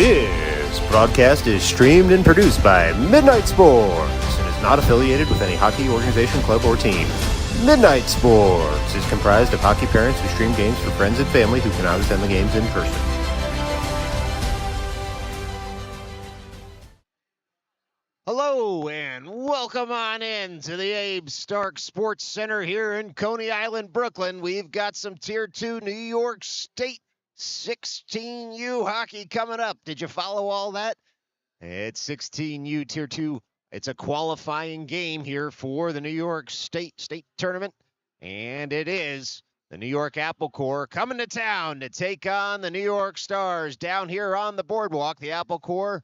This broadcast is streamed and produced by Midnight Sports and is not affiliated with any hockey organization, club, or team. Midnight Sports is comprised of hockey parents who stream games for friends and family who cannot attend the games in person. Hello and welcome on in to the Abe Stark Sports Center here in Coney Island, Brooklyn. We've got some Tier 2 New York State 16U hockey coming up. Did you follow all that? It's 16U Tier 2. It's a qualifying game here for the New York State tournament, and it is the New York Apple Corps coming to town to take on the New York Stars down here on the boardwalk. The Apple Corps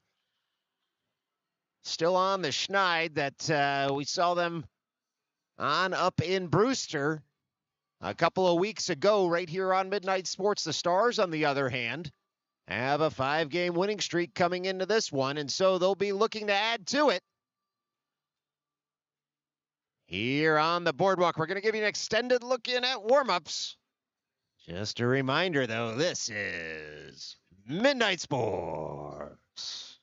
still on the schneid that we saw them on up in Brewster a couple of weeks ago right here on Midnight Sports. The Stars, on the other hand, have a 5-game winning streak coming into this one, and so they'll be looking to add to it here on the boardwalk. We're going to give you an extended look in at warm-ups. Just a reminder, though, this is Midnight Sports.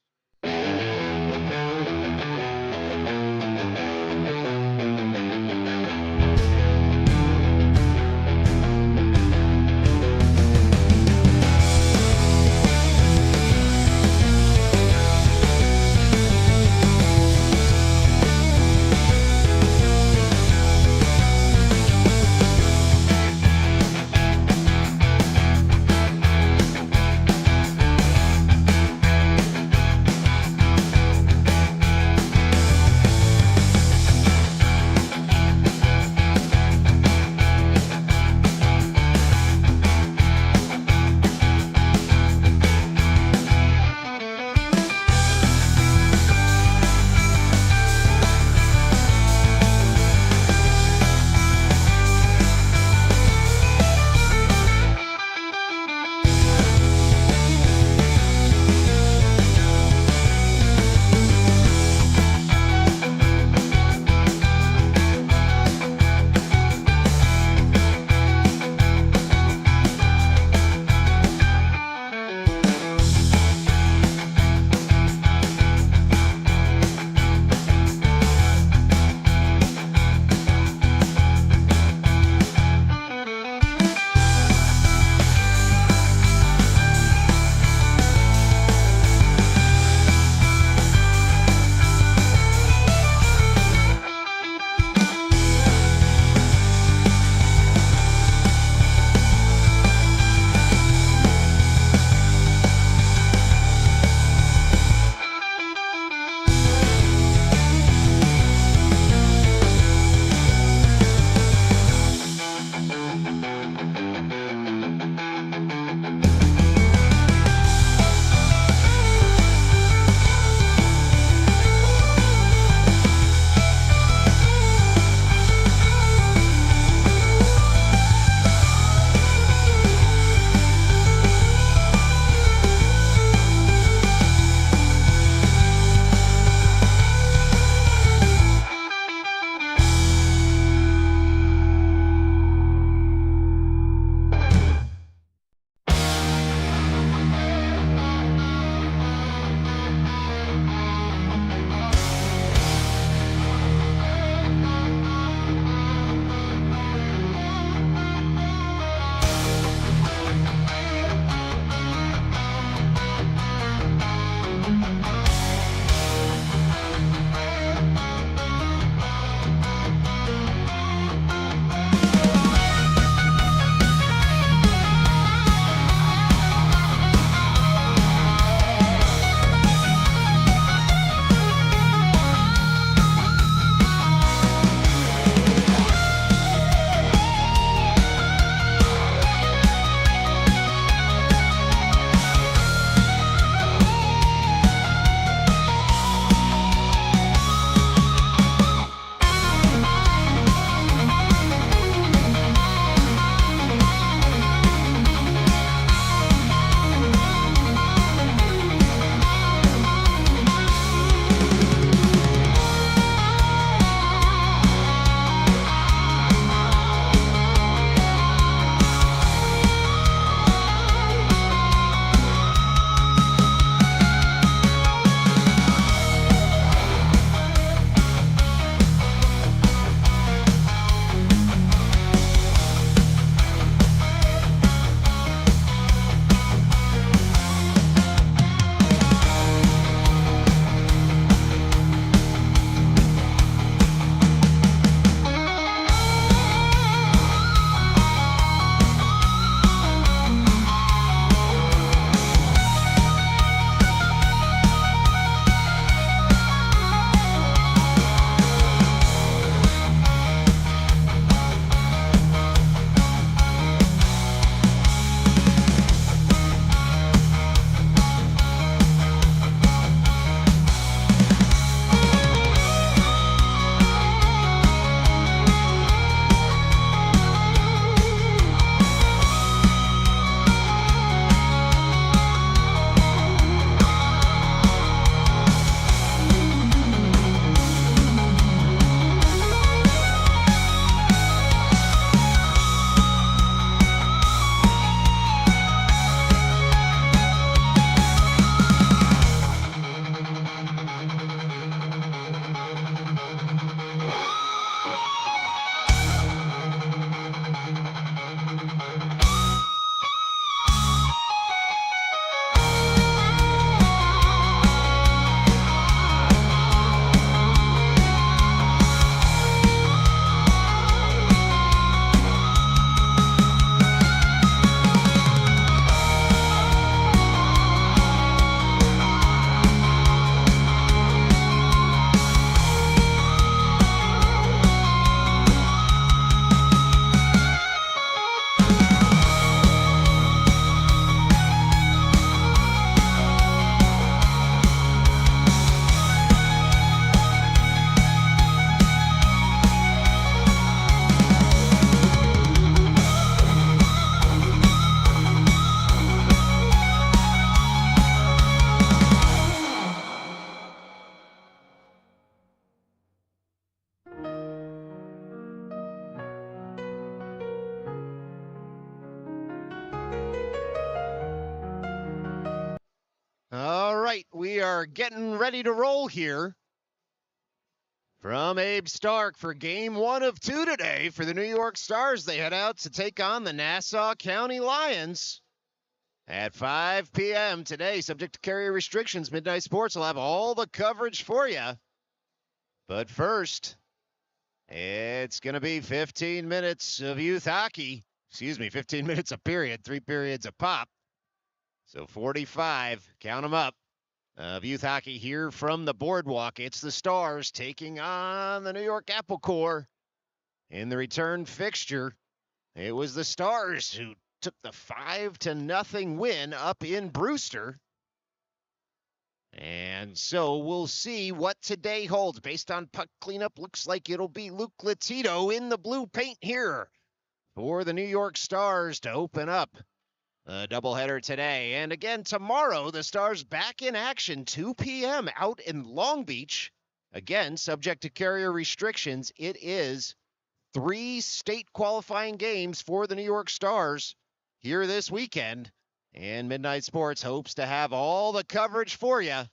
we are getting ready to roll here from Abe Stark for game 1 of 2 today for the New York Stars. They head out to take on the Nassau County Lions at 5 p.m. today. Subject to carrier restrictions, Midnight Sports will have all the coverage for you. But first, it's going to be 15 minutes of youth hockey. 15 minutes a period, 3 periods a pop. So 45, count them up, of youth hockey here from the boardwalk. It's the Stars taking on the New York Apple Corps in the return fixture. It was the Stars who took the 5-0 win up in Brewster. And so we'll see what today holds. Based on puck cleanup, looks like it'll be Luke Latito in the blue paint here for the New York Stars to open up the doubleheader today. And again, tomorrow, the Stars back in action, 2 p.m. out in Long Beach. Again, subject to carrier restrictions, it is 3 state qualifying games for the New York Stars here this weekend. And Midnight Sports hopes to have all the coverage for you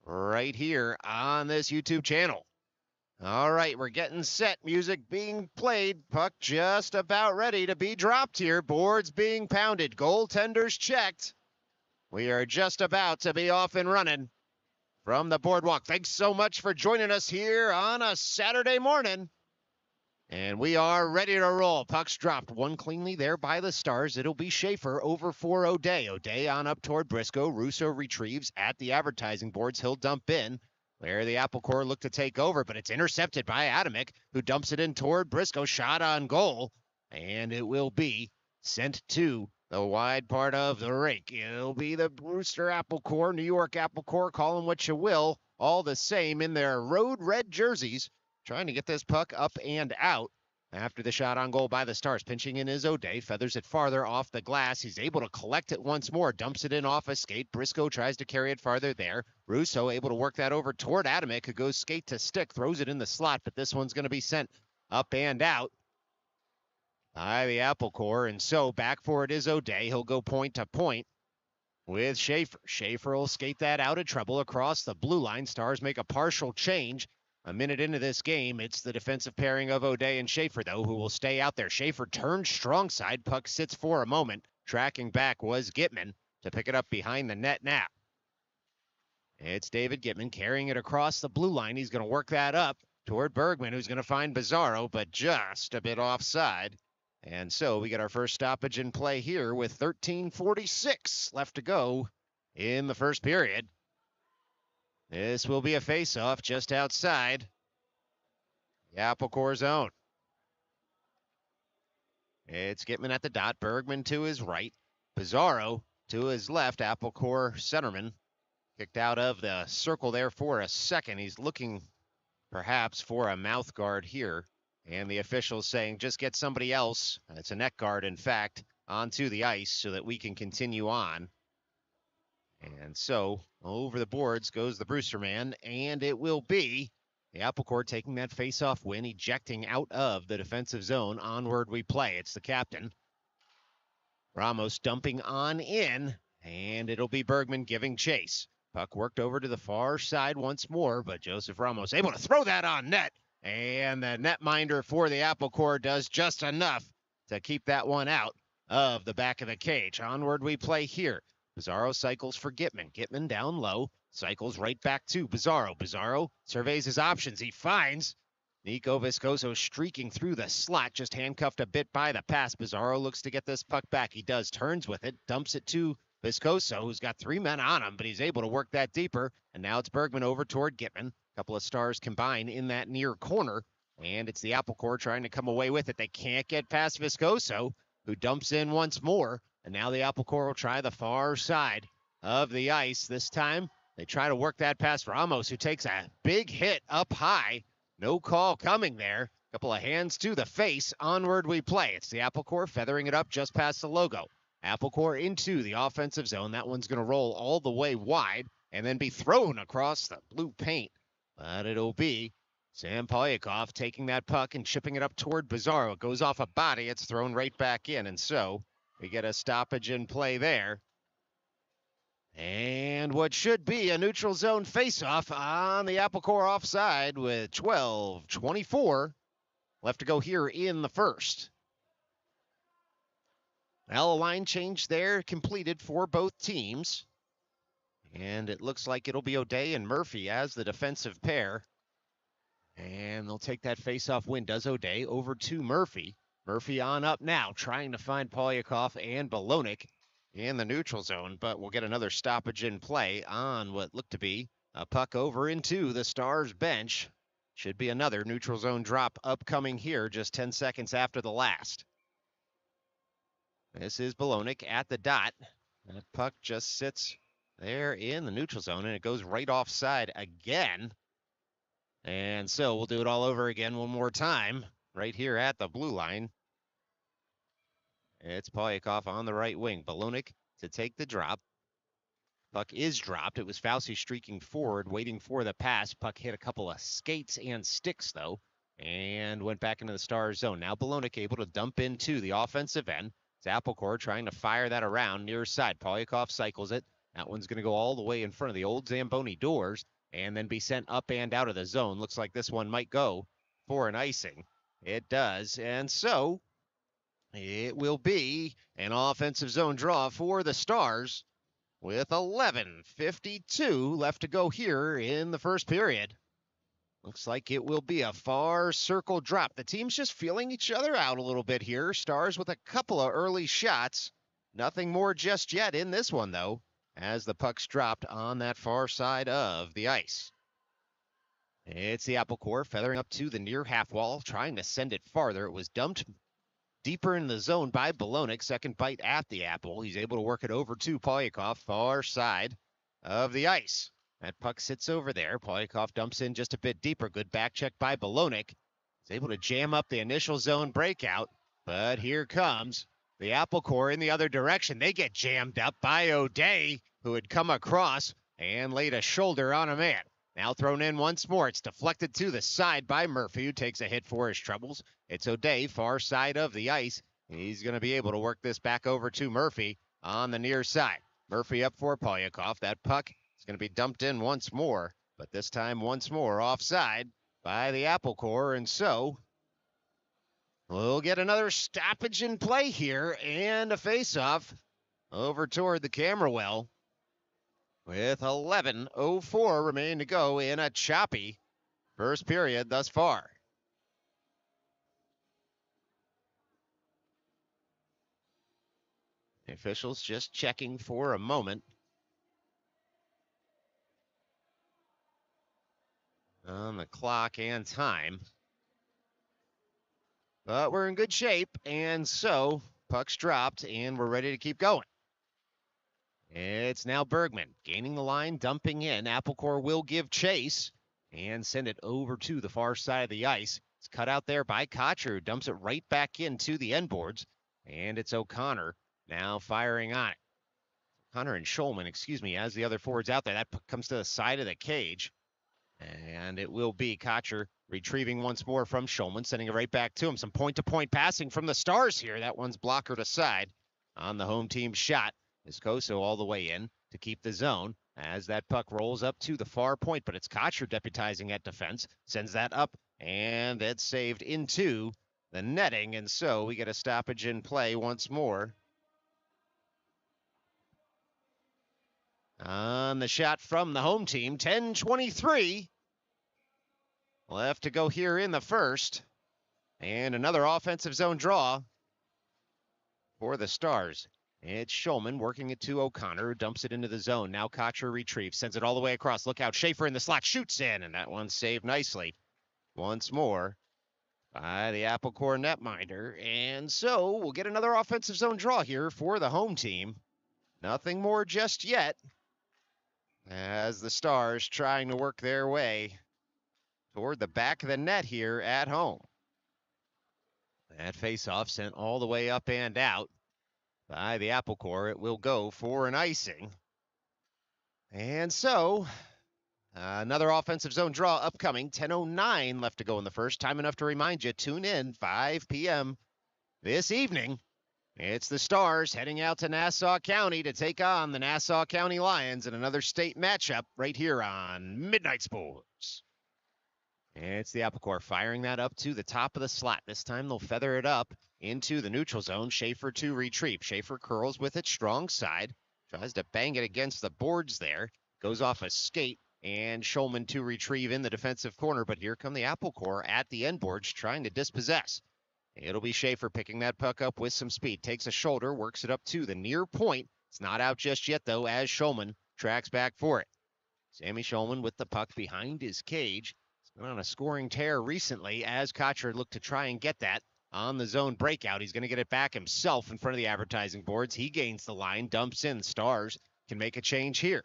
right here on this YouTube channel. All right, we're getting set. Music being played. Puck just about ready to be dropped here. Boards being pounded. Goaltenders checked. We are just about to be off and running from the boardwalk. Thanks so much for joining us here on a Saturday morning. And we are ready to roll. Puck's dropped one cleanly there by the Stars. It'll be Schaefer over for O'Day. O'Day on up toward Briscoe. Russo retrieves at the advertising boards. He'll dump in where the Apple Corps look to take over, but it's intercepted by Adamick, who dumps it in toward Briscoe. Shot on goal, and it will be sent to the wide part of the rink. It'll be the Brewster Apple Corps, New York Apple Corps, call them what you will, all the same in their road red jerseys, trying to get this puck up and out after the shot on goal by the Stars. Pinching in is O'Day, feathers it farther off the glass. He's able to collect it once more, dumps it in off a skate. Briscoe tries to carry it farther there. Russo able to work that over toward Adamick, who goes skate to stick, throws it in the slot, but this one's going to be sent up and out by the Apple Corps. And so back for it is O'Day. He'll go point to point with Schaefer. Schaefer will skate that out of trouble across the blue line. Stars make a partial change. A minute into this game, it's the defensive pairing of O'Day and Schaefer, though, who will stay out there. Schaefer turns strong side. Puck sits for a moment. Tracking back was Gitman to pick it up behind the net now. It's David Gitman carrying it across the blue line. He's going to work that up toward Bergman, who's going to find Bizarro, but just a bit offside. And so we get our first stoppage in play here with 13:46 left to go in the first period. This will be a face-off just outside the Apple Corps zone. It's Gitman at the dot. Bergman to his right. Bizarro to his left. Apple Corps centerman kicked out of the circle there for a second. He's looking perhaps for a mouth guard here. And the officials saying just get somebody else, it's a net guard in fact, onto the ice so that we can continue on. And so over the boards goes the Brewster man, and it will be the Apple Corps taking that face-off win, ejecting out of the defensive zone. Onward we play. It's the captain, Ramos, dumping on in, and it'll be Bergman giving chase. Puck worked over to the far side once more, but Joseph Ramos able to throw that on net, and the netminder for the Apple Corps does just enough to keep that one out of the back of the cage. Onward we play here. Bizarro cycles for Gitman. Gitman down low, cycles right back to Bizarro. Bizarro surveys his options. He finds Nico Viscoso streaking through the slot, just handcuffed a bit by the pass. Bizarro looks to get this puck back. He does, turns with it, dumps it to Viscoso, who's got 3 men on him, but he's able to work that deeper. And now it's Bergman over toward Gitman. A couple of Stars combine in that near corner, and it's the Apple Corps trying to come away with it. They can't get past Viscoso, who dumps in once more. And now the Apple Corps will try the far side of the ice. This time, they try to work that past Ramos, who takes a big hit up high. No call coming there. Couple of hands to the face. Onward we play. It's the Apple Corps feathering it up just past the logo. Apple Corps into the offensive zone. That one's going to roll all the way wide and then be thrown across the blue paint. But it'll be Sam Polyakov taking that puck and chipping it up toward Bizarro. It goes off a body. It's thrown right back in. And so we get a stoppage in play there. And what should be a neutral zone faceoff on the Apple Core offside with 12:24 left to go here in the first. Now a line change there completed for both teams. And it looks like it'll be O'Day and Murphy as the defensive pair. And they'll take that faceoff win, does O'Day, over to Murphy. Murphy on up now, trying to find Polyakov and Balonik in the neutral zone, but we'll get another stoppage in play on what looked to be a puck over into the Stars bench. Should be another neutral zone drop upcoming here just 10 seconds after the last. This is Balonik at the dot. That puck just sits there in the neutral zone, and it goes right offside again. And so we'll do it all over again one more time right here at the blue line. It's Polyakov on the right wing. Balonik to take the drop. Puck is dropped. It was Fauci streaking forward, waiting for the pass. Puck hit a couple of skates and sticks, though, and went back into the Stars zone. Now Balonik able to dump into the offensive end. It's Applecore trying to fire that around near side. Polyakov cycles it. That one's going to go all the way in front of the old Zamboni doors and then be sent up and out of the zone. Looks like this one might go for an icing. It does, and so it will be an offensive zone draw for the Stars with 11:52 left to go here in the first period. Looks like it will be a far circle drop. The team's just feeling each other out a little bit here. Stars with a couple of early shots. Nothing more just yet in this one, though, as the puck's dropped on that far side of the ice. It's the Apple Core feathering up to the near half wall, trying to send it farther. It was dumped deeper in the zone by Balonik. Second bite at the apple. He's able to work it over to Polyakov, far side of the ice. That puck sits over there. Polyakov dumps in just a bit deeper. Good back check by Balonik. He's able to jam up the initial zone breakout. But here comes the Apple Core in the other direction. They get jammed up by O'Day, who had come across and laid a shoulder on a man. Now thrown in once more. It's deflected to the side by Murphy, who takes a hit for his troubles. It's O'Day, far side of the ice. He's going to be able to work this back over to Murphy on the near side. Murphy up for Polyakov. That puck is going to be dumped in once more, but this time once more offside by the Apple Core, and so we'll get another stoppage in play here and a face-off over toward the camera well. With 11:04 remaining to go in a choppy first period thus far. The officials just checking for a moment on the clock and time. But we're in good shape, and so puck's dropped, and we're ready to keep going. It's now Bergman gaining the line, dumping in. Applecore will give chase and send it over to the far side of the ice. It's cut out there by Kocher, who dumps it right back into the end boards. And it's O'Connor now firing on it. O'Connor and Schulman, as the other forwards out there. That comes to the side of the cage. And it will be Kocher retrieving once more from Schulman, sending it right back to him. Some point-to-point passing from the Stars here. That one's blockered aside on the home team shot. Iscoso all the way in to keep the zone as that puck rolls up to the far point, but it's Kocher deputizing at defense, sends that up, and it's saved into the netting, and so we get a stoppage in play once more. On the shot from the home team, 10:23 left to go here in the first, and another offensive zone draw for the Stars. It's Schulman working it to O'Connor, who dumps it into the zone. Now Kocher retrieves, sends it all the way across. Look out, Schaefer in the slot, shoots in, and that one's saved nicely once more by the Apple Core netminder. And so we'll get another offensive zone draw here for the home team. Nothing more just yet, as the Stars trying to work their way toward the back of the net here at home. That faceoff sent all the way up and out by the Apple Core. It will go for an icing. And so another offensive zone draw upcoming. 10:09 left to go in the first. Time enough to remind you, tune in 5 p.m. this evening It's the Stars heading out to Nassau County to take on the Nassau County Lions in another state matchup right here on Midnight Sports. It's the Apple Core firing that up to the top of the slot. This time they'll feather it up into the neutral zone. Schaefer to retrieve. Schaefer curls with it strong side. Tries to bang it against the boards there. Goes off a skate. And Schulman to retrieve in the defensive corner. But here come the Apple Core at the end boards trying to dispossess. It'll be Schaefer picking that puck up with some speed. Takes a shoulder, works it up to the near point. It's not out just yet, though, as Schulman tracks back for it. Sammy Schulman with the puck behind his cage. He's been on a scoring tear recently as Kocher looked to try and get that on the zone breakout. He's going to get it back himself in front of the advertising boards. He gains the line, dumps in. Stars can make a change here.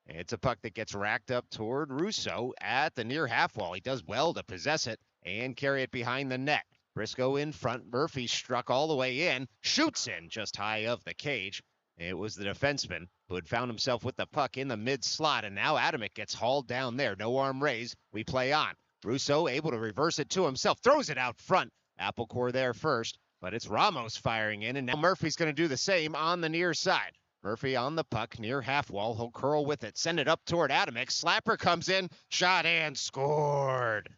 It's a puck that gets racked up toward Russo at the near half wall. He does well to possess it and carry it behind the net. Briscoe in front. Murphy struck all the way in. Shoots in just high of the cage. It was the defenseman who had found himself with the puck in the mid-slot, and now Adamick gets hauled down there. No arm raised. We play on. Russo able to reverse it to himself. Throws it out front. Apple Core there first, but it's Ramos firing in, and now Murphy's going to do the same on the near side. Murphy on the puck near half wall. He'll curl with it. Send it up toward Adamick. Slapper comes in. Shot and scored.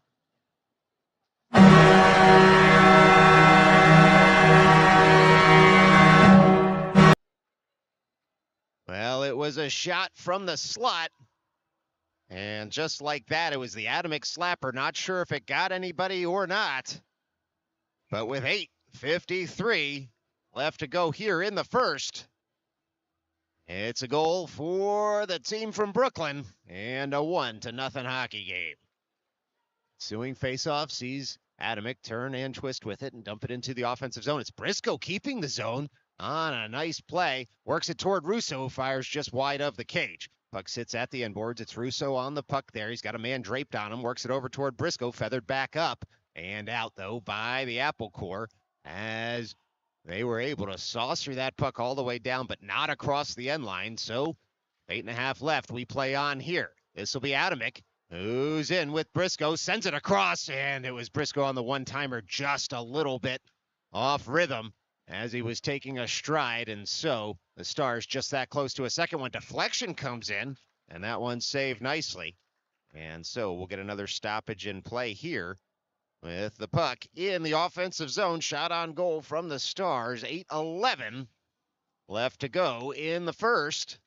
Well, it was a shot from the slot. And just like that, it was the Adamick slapper. Not sure if it got anybody or not. But with 8:53 left to go here in the first, it's a goal for the team from Brooklyn and a 1-0 hockey game. Ensuing faceoff sees Adamick turn and twist with it and dump it into the offensive zone. It's Briscoe keeping the zone on a nice play. Works it toward Russo, who fires just wide of the cage. Puck sits at the end boards. It's Russo on the puck there. He's got a man draped on him. Works it over toward Briscoe. Feathered back up and out, though, by the Apple Core as they were able to saucer that puck all the way down, but not across the end line. So 8.5 left. We play on here. This will be Adamick, who's in with Briscoe. Sends it across, and it was Briscoe on the one-timer just a little bit off rhythm as he was taking a stride, and so the Stars just that close to a second one. Deflection comes in, and that one saved nicely. And so we'll get another stoppage in play here with the puck in the offensive zone. Shot on goal from the Stars. 8:11 left to go in the first.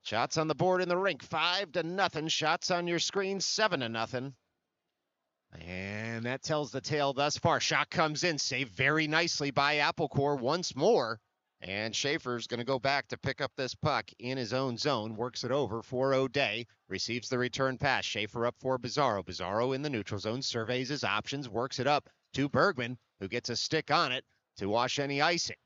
Shots on the board in the rink, 5-0. Shots on your screen, 7-0. And that tells the tale thus far. Shot comes in, saved very nicely by Apple Core once more. And Schaefer's going to go back to pick up this puck in his own zone. Works it over for O'Day. Receives the return pass. Schaefer up for Bizarro. Bizarro in the neutral zone. Surveys his options. Works it up to Bergman, who gets a stick on it to wash any icing.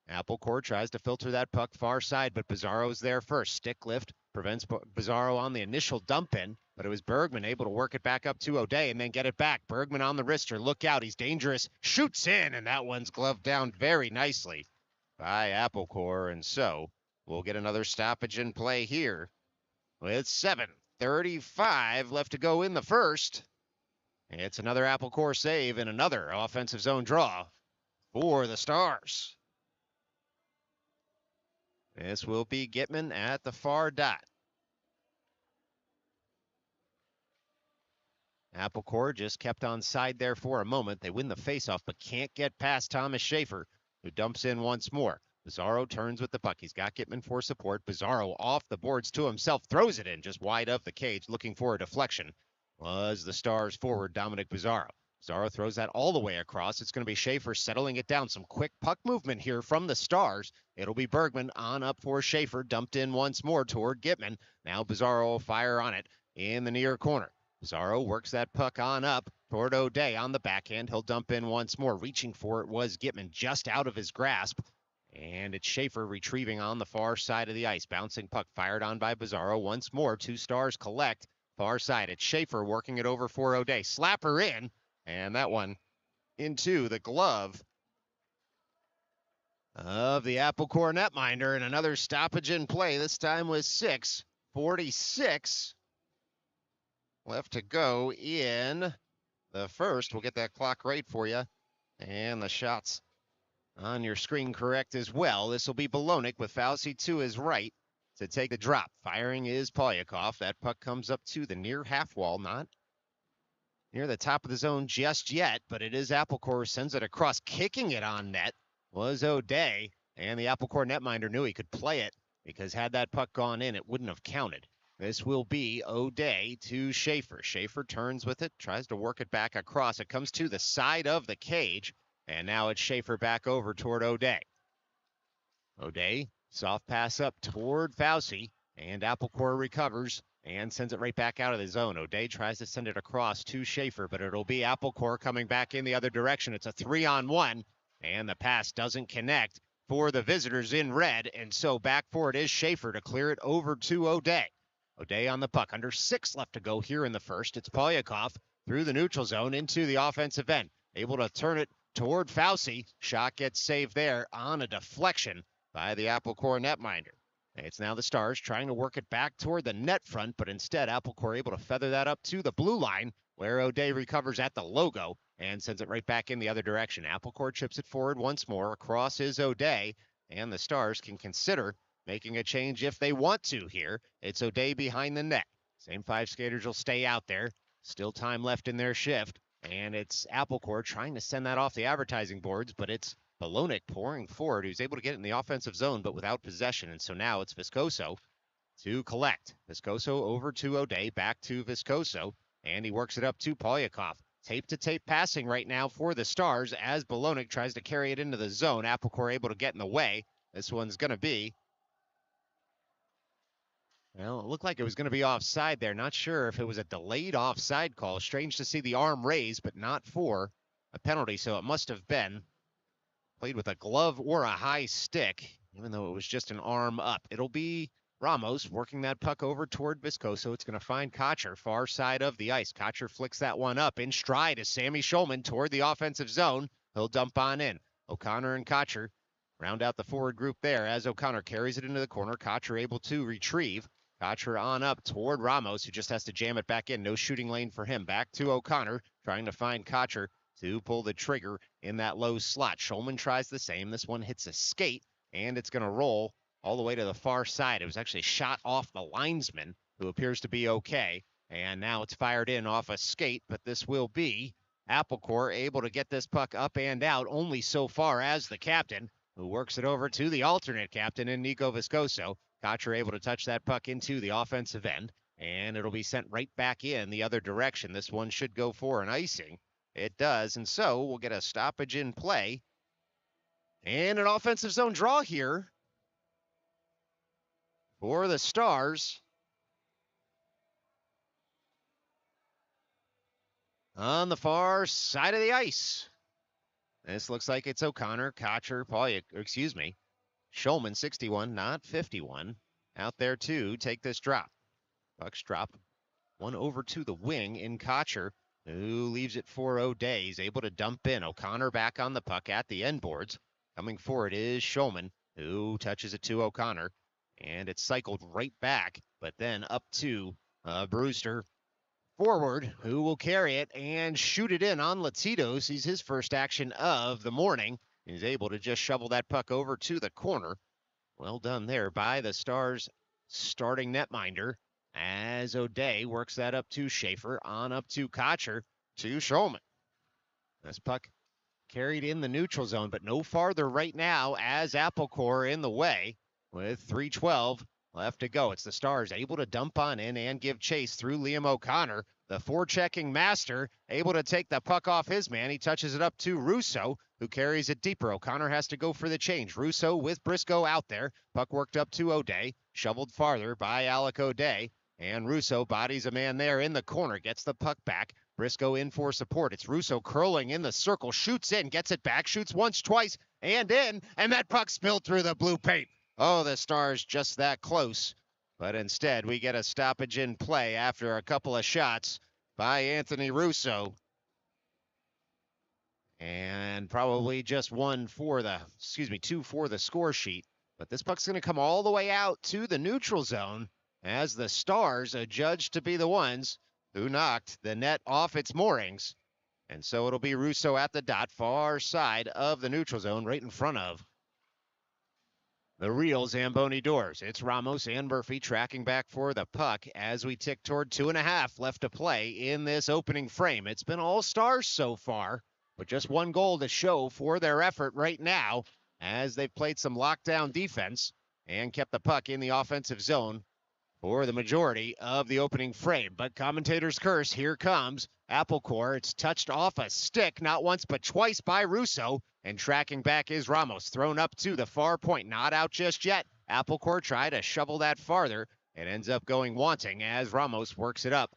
Apple Core tries to filter that puck far side, but Bizarro's there first. Stick lift prevents Bizarro on the initial dump in, but it was Bergman able to work it back up to O'Day and then get it back. Bergman on the wrister. Look out. He's dangerous. Shoots in, and that one's gloved down very nicely by Apple Core. And so we'll get another stoppage in play here with 7:35 left to go in the first. It's another Apple Core save and another offensive zone draw for the Stars. This will be Gitman at the far dot. Apple Core just kept on side there for a moment. They win the faceoff, but can't get past Thomas Schaefer, who dumps in once more. Bizarro turns with the puck. He's got Gitman for support. Bizarro off the boards to himself, throws it in just wide of the cage, looking for a deflection. Was the Stars forward, Dominic Bizarro. Bizarro throws that all the way across. It's going to be Schaefer settling it down. Some quick puck movement here from the Stars. It'll be Bergman on up for Schaefer. Dumped in once more toward Gitman. Now Bizarro will fire on it in the near corner. Bizarro works that puck on up toward O'Day on the backhand. He'll dump in once more. Reaching for it was Gitman, just out of his grasp. And it's Schaefer retrieving on the far side of the ice. Bouncing puck fired on by Bizarro once more. Two Stars collect. Far side. It's Schaefer working it over for O'Day. Slapper in. And that one into the glove of the Apple Core netminder. And another stoppage in play. This time was 6:46 left to go in the first. We'll get that clock right for you. And the shots on your screen correct as well. This will be Bolognic with Fauci to his right to take the drop. Firing is Polyakov. That puck comes up to the near half wall, not near the top of the zone just yet, but it is Applecore, sends it across. Kicking it on net was O'Day, and the Applecore netminder knew he could play it because had that puck gone in, it wouldn't have counted. This will be O'Day to Schaefer. Schaefer turns with it, tries to work it back across. It comes to the side of the cage, and now it's Schaefer back over toward O'Day. O'Day, soft pass up toward Fauci, and Applecore recovers and sends it right back out of the zone. O'Day tries to send it across to Schaefer, but it'll be Applecore coming back in the other direction. It's a 3-on-1, and the pass doesn't connect for the visitors in red, and so back for it is Schaefer to clear it over to O'Day. O'Day on the puck, under 6 left to go here in the first. It's Polyakov through the neutral zone into the offensive end, able to turn it toward Fauci. Shot gets saved there on a deflection by the Applecore netminder. It's now the Stars trying to work it back toward the net front, but instead Applecore able to feather that up to the blue line, where O'Day recovers at the logo and sends it right back in the other direction. Applecore chips it forward once more. Across is O'Day, and the Stars can consider making a change if they want to here. It's O'Day behind the net. Same 5 skaters will stay out there. Still time left in their shift, and it's Applecore trying to send that off the advertising boards, but it's Bolognic pouring forward, who's able to get it in the offensive zone, but without possession. And so now it's Viscoso to collect. Viscoso over to O'Day, back to Viscoso, and he works it up to Polyakov. Tape-to-tape passing right now for the Stars as Bolognic tries to carry it into the zone. Applecore able to get in the way. This one's going to be, well, it looked like it was going to be offside there. Not sure if it was a delayed offside call. Strange to see the arm raised, but not for a penalty, so it must have been played with a glove or a high stick, even though it was just an arm up. It'll be Ramos working that puck over toward Viscoso. It's going to find Kocher, far side of the ice. Kocher flicks that one up in stride as Sammy Schulman toward the offensive zone. He'll dump on in. O'Connor and Kocher round out the forward group there as O'Connor carries it into the corner. Kocher able to retrieve. Kocher on up toward Ramos, who just has to jam it back in. No shooting lane for him. Back to O'Connor, trying to find Kocher to pull the trigger in that low slot. Schulman tries the same. This one hits a skate, and it's going to roll all the way to the far side. It was actually shot off the linesman, who appears to be okay, and now it's fired in off a skate, but this will be Applecore able to get this puck up and out only so far as the captain, who works it over to the alternate captain in Nico Viscoso. Kocher able to touch that puck into the offensive end, and it'll be sent right back in the other direction. This one should go for an icing. It does, and so we'll get a stoppage in play and an offensive zone draw here for the Stars on the far side of the ice. This looks like it's O'Connor, Kocher, Schulman, 61, not 51, out there to take this drop. Bucks drop one over to the wing in Kocher, who leaves it for O'Day. He's able to dump in. O'Connor back on the puck at the end boards. Coming forward is Schulman, who touches it to O'Connor, and it's cycled right back, but then up to Brewster forward, who will carry it and shoot it in on Latido. Sees his first action of the morning. He's able to just shovel that puck over to the corner. Well done there by the Stars' starting netminder, as O'Day works that up to Schaefer, on up to Kocher, to Schulman. This puck carried in the neutral zone, but no farther right now as Applecore in the way with 3:12 left to go. It's the Stars able to dump on in and give chase through Liam O'Connor. The forechecking master able to take the puck off his man. He touches it up to Russo, who carries it deeper. O'Connor has to go for the change. Russo with Briscoe out there. Puck worked up to O'Day, shoveled farther by Alec O'Day. And Russo bodies a man there in the corner, gets the puck back. Briscoe in for support. It's Russo curling in the circle, shoots in, gets it back, shoots once, twice, and in, and that puck spilled through the blue paint. Oh, the Stars just that close. But instead, we get a stoppage in play after a couple of shots by Anthony Russo. And probably just two for the score sheet. But this puck's going to come all the way out to the neutral zone, as the Stars are judged to be the ones who knocked the net off its moorings. And so it'll be Russo at the dot, far side of the neutral zone, right in front of the real Zamboni doors. It's Ramos and Murphy tracking back for the puck as we tick toward 2.5 left to play in this opening frame. It's been all stars so far, but just one goal to show for their effort right now as they've played some lockdown defense and kept the puck in the offensive zone for the majority of the opening frame. But commentator's curse, here comes Applecore. It's touched off a stick, not once but twice by Russo, and tracking back is Ramos. Thrown up to the far point, not out just yet. Applecore tried to shovel that farther. It ends up going wanting as Ramos works it up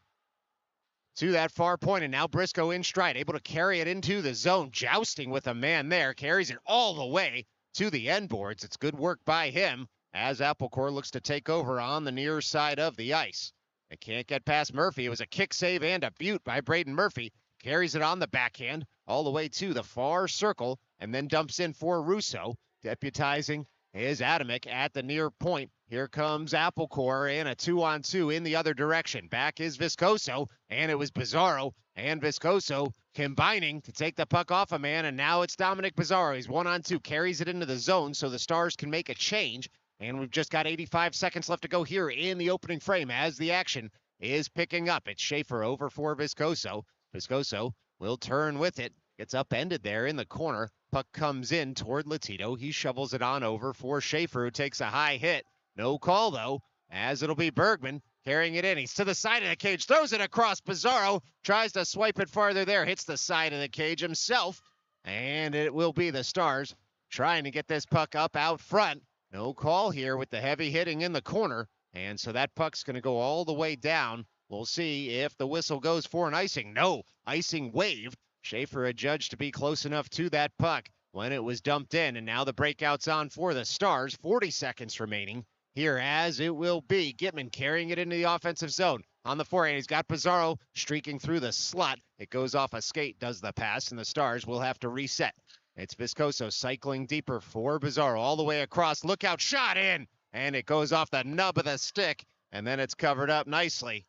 to that far point, and now Briscoe in stride, able to carry it into the zone, jousting with a man there, carries it all the way to the end boards. It's good work by him as Applecore looks to take over on the near side of the ice. It can't get past Murphy. It was a kick save and a butte by Braden Murphy. Carries it on the backhand all the way to the far circle and then dumps in for Russo. Deputizing is Adamek at the near point. Here comes Applecore in a 2-on-2 in the other direction. Back is Viscoso, and it was Bizarro and Viscoso combining to take the puck off a man, and now it's Dominic Bizarro. He's 1-on-2, carries it into the zone so the Stars can make a change. And we've just got 85 seconds left to go here in the opening frame as the action is picking up. It's Schaefer over for Viscoso. Viscoso will turn with it. Gets upended there in the corner. Puck comes in toward Latito. He shovels it on over for Schaefer, who takes a high hit. No call, though, as it'll be Bergman carrying it in. He's to the side of the cage, throws it across. Bizarro tries to swipe it farther there, hits the side of the cage himself. And it will be the Stars trying to get this puck up out front. No call here with the heavy hitting in the corner, and so that puck's going to go all the way down. We'll see if the whistle goes for an icing. No, icing waived. Schaefer adjudged to be close enough to that puck when it was dumped in, and now the breakout's on for the Stars. 40 seconds remaining here as it will be Gitman carrying it into the offensive zone. On the forehand, he's got Bizarro streaking through the slot. It goes off a skate, does the pass, and the Stars will have to reset. It's Viscoso cycling deeper for Bizarro all the way across. Look out, shot in! And it goes off the nub of the stick, and then it's covered up nicely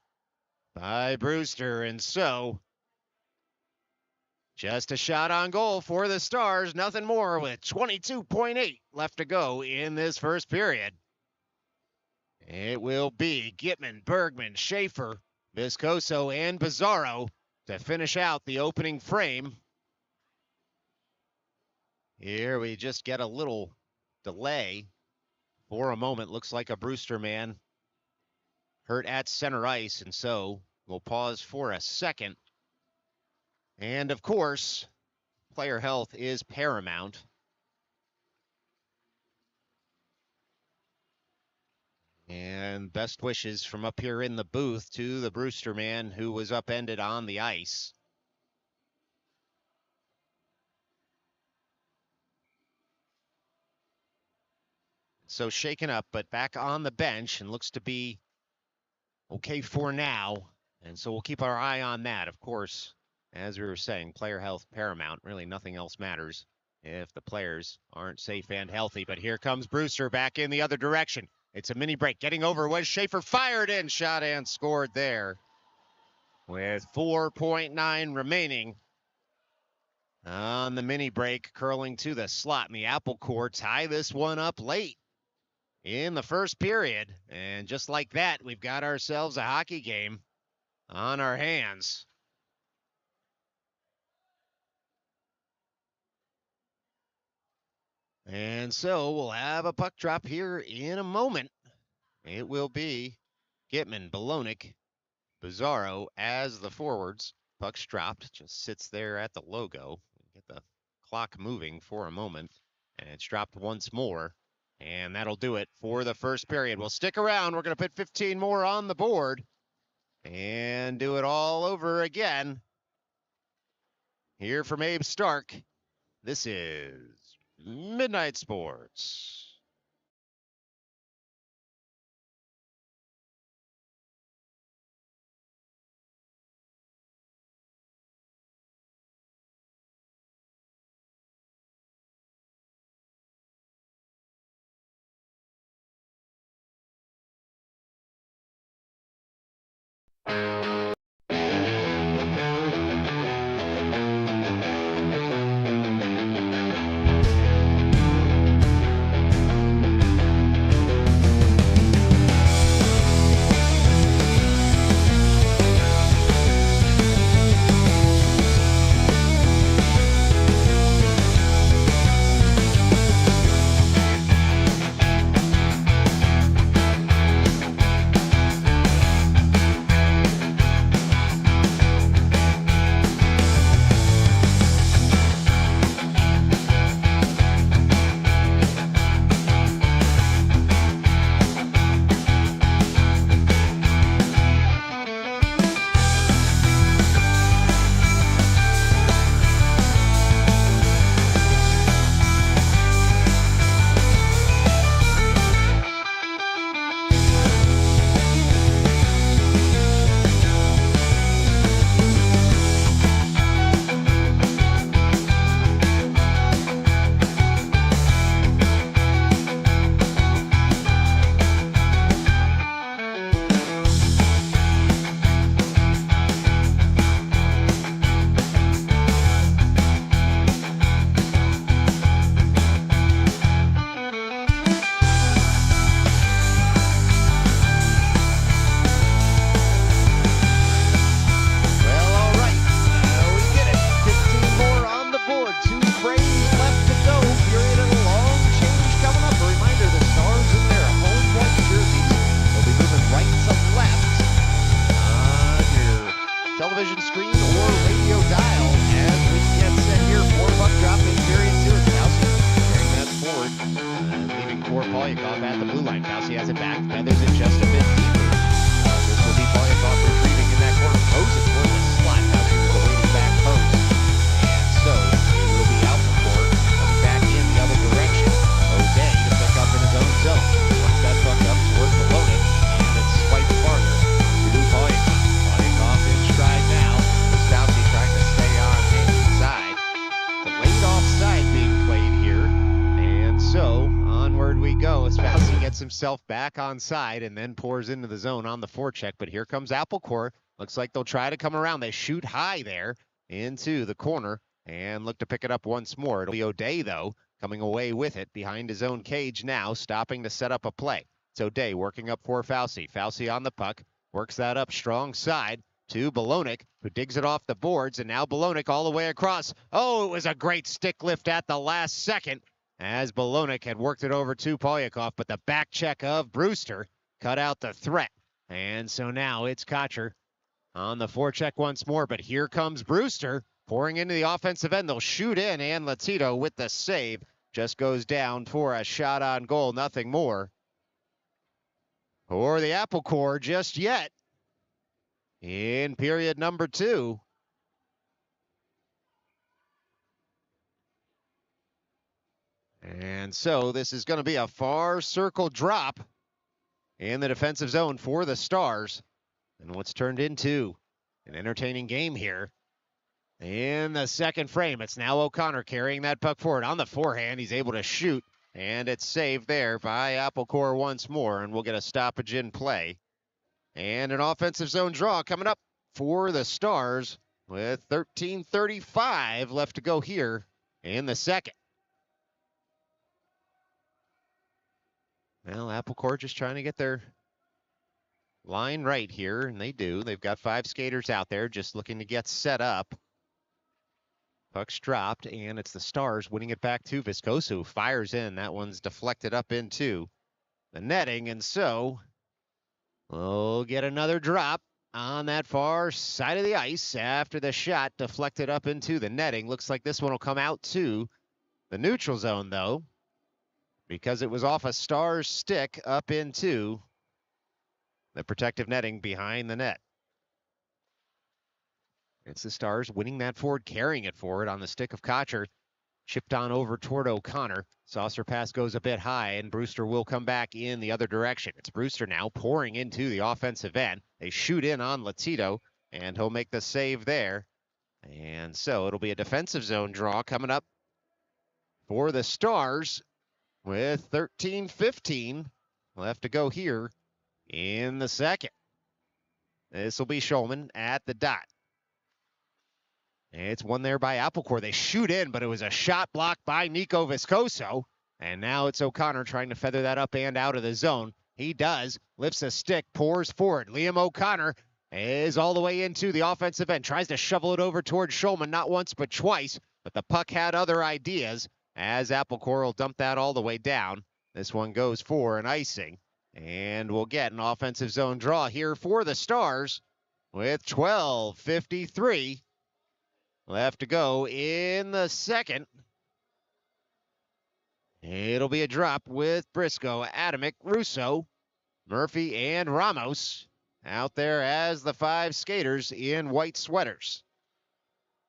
by Brewster. And so, just a shot on goal for the Stars, nothing more, with 22.8 left to go in this first period. It will be Gitman, Bergman, Schaefer, Viscoso, and Bizarro to finish out the opening frame. Here we just get a little delay for a moment. Looks like a Brewster man hurt at center ice, and so we'll pause for a second. And of course, player health is paramount. And best wishes from up here in the booth to the Brewster man who was upended on the ice. So shaken up, but back on the bench and looks to be okay for now. And so we'll keep our eye on that. Of course, as we were saying, player health paramount. Really nothing else matters if the players aren't safe and healthy. But here comes Brewster back in the other direction. It's a mini break. Getting over was Schaefer, fired in, shot and scored there. With 4.9 remaining on the mini break, curling to the slot, and the Applecore tie this one up late in the first period. And just like that, we've got ourselves a hockey game on our hands. And so we'll have a puck drop here in a moment. It will be Gitman, Belonik, Bizarro as the forwards. Puck's dropped, just sits there at the logo. Get the clock moving for a moment, and it's dropped once more. And that'll do it for the first period. We'll stick around. We're going to put 15 more on the board and do it all over again. Here from Abe Stark, this is Midnight Sports. for Polyakov at the blue line. Fauci has it back, feathers it just a bit deeper. This will be Polyakov retrieving in that corner. Poses for the slot. Fauci was awaiting back post. And so it will be Alpacor coming back in the other direction. O'Day to pick up in his own zone. Works that puck up towards Bologna, and it's swiped farther to Polyakov. Polyakov in stride now. Fauci trying to stay on inside. Delayed offside being played here. And so onward we go as Fauci gets himself back on side and then pours into the zone on the forecheck. But here comes Alpacor. Looks like they'll try to come around. They shoot high there into the corner and look to pick it up once more. It'll be O'Day, though, coming away with it behind his own cage now, stopping to set up a play. It's O'Day working up for Fauci. Fauci on the puck, works that up strong side to Bologna, who digs it off the boards, and now Bologna all the way across. Oh, it was a great stick lift at the last second as Bologna had worked it over to Polyakov, but the back check of Brewster cut out the threat. And so now it's Kocher on the forecheck once more, but here comes Brewster pouring into the offensive end. They'll shoot in, and Latito with the save just goes down for a shot on goal, nothing more for the Alpacor just yet in period number 2. And so this is going to be a far circle drop in the defensive zone for the Stars. And what's turned into an entertaining game here in the second frame. It's now O'Connor carrying that puck forward on the forehand. He's able to shoot, and it's saved there by Alpacor once more, and we'll get a stoppage in play. And an offensive zone draw coming up for the Stars with 13:35 left to go here in the second. Well, Alpacor just trying to get their line right here, and they do. They've got 5 skaters out there just looking to get set up. Puck's dropped, and it's the Stars winning it back to Viscoso, who fires in. That one's deflected up into the netting, and so we'll get another drop on that far side of the ice after the shot deflected up into the netting. Looks like this one will come out to the neutral zone, though, because it was off a Stars stick up into the protective netting behind the net. It's the Stars winning that forward, carrying it forward on the stick of Kocher. Chipped on over toward O'Connor. Saucer pass goes a bit high, and Brewster will come back in the other direction. It's Brewster now pouring into the offensive end. They shoot in on Latito, and he'll make the save there. And so it'll be a defensive zone draw coming up for the Stars with 13:15 left to go here in the second. This will be Schulman at the dot. It's one there by Alpacor. They shoot in, but it was a shot blocked by Nico Viscoso. And now it's O'Connor trying to feather that up and out of the zone. He does. Lifts a stick, pours forward. Liam O'Connor is all the way into the offensive end. Tries to shovel it over towards Schulman, not once but twice. But the puck had other ideas as Alpacor will dump that all the way down. This one goes for an icing. And we'll get an offensive zone draw here for the Stars with 12:53 left to go in the second. It'll be a drop with Briscoe, Adamick, Russo, Murphy, and Ramos out there as the 5 skaters in white sweaters.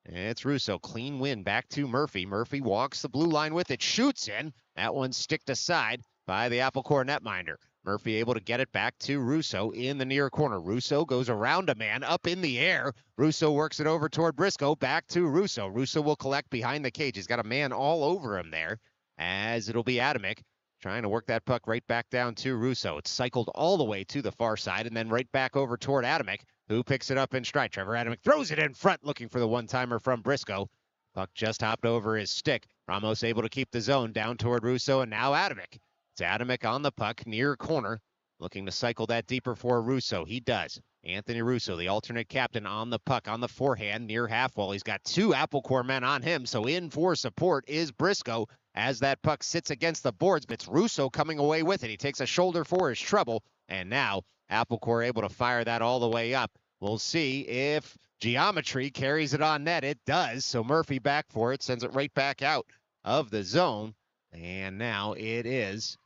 It's Russo, clean win back to Murphy. Murphy walks the blue line with it, shoots in. That one sticked aside by the Alpacor netminder. Murphy able to get it back to Russo in the near corner. Russo goes around a man up in the air. Russo works it over toward Briscoe. Back to Russo. Russo will collect behind the cage. He's got a man all over him there as it'll be Adamick trying to work that puck right back down to Russo. It's cycled all the way to the far side and then right back over toward Adamick, who picks it up in stride. Trevor Adamick throws it in front looking for the one-timer from Briscoe. Puck just hopped over his stick. Ramos able to keep the zone down toward Russo, and now Adamick. It's Adamick on the puck, near corner, looking to cycle that deeper for Russo. He does. Anthony Russo, the alternate captain, on the puck, on the forehand, near half wall. He's got 2 Alpacor men on him, so in for support is Briscoe as that puck sits against the boards, but it's Russo coming away with it. He takes a shoulder for his trouble, and now Alpacor able to fire that all the way up. We'll see if geometry carries it on net. It does, so Murphy back for it, sends it right back out of the zone, and now it is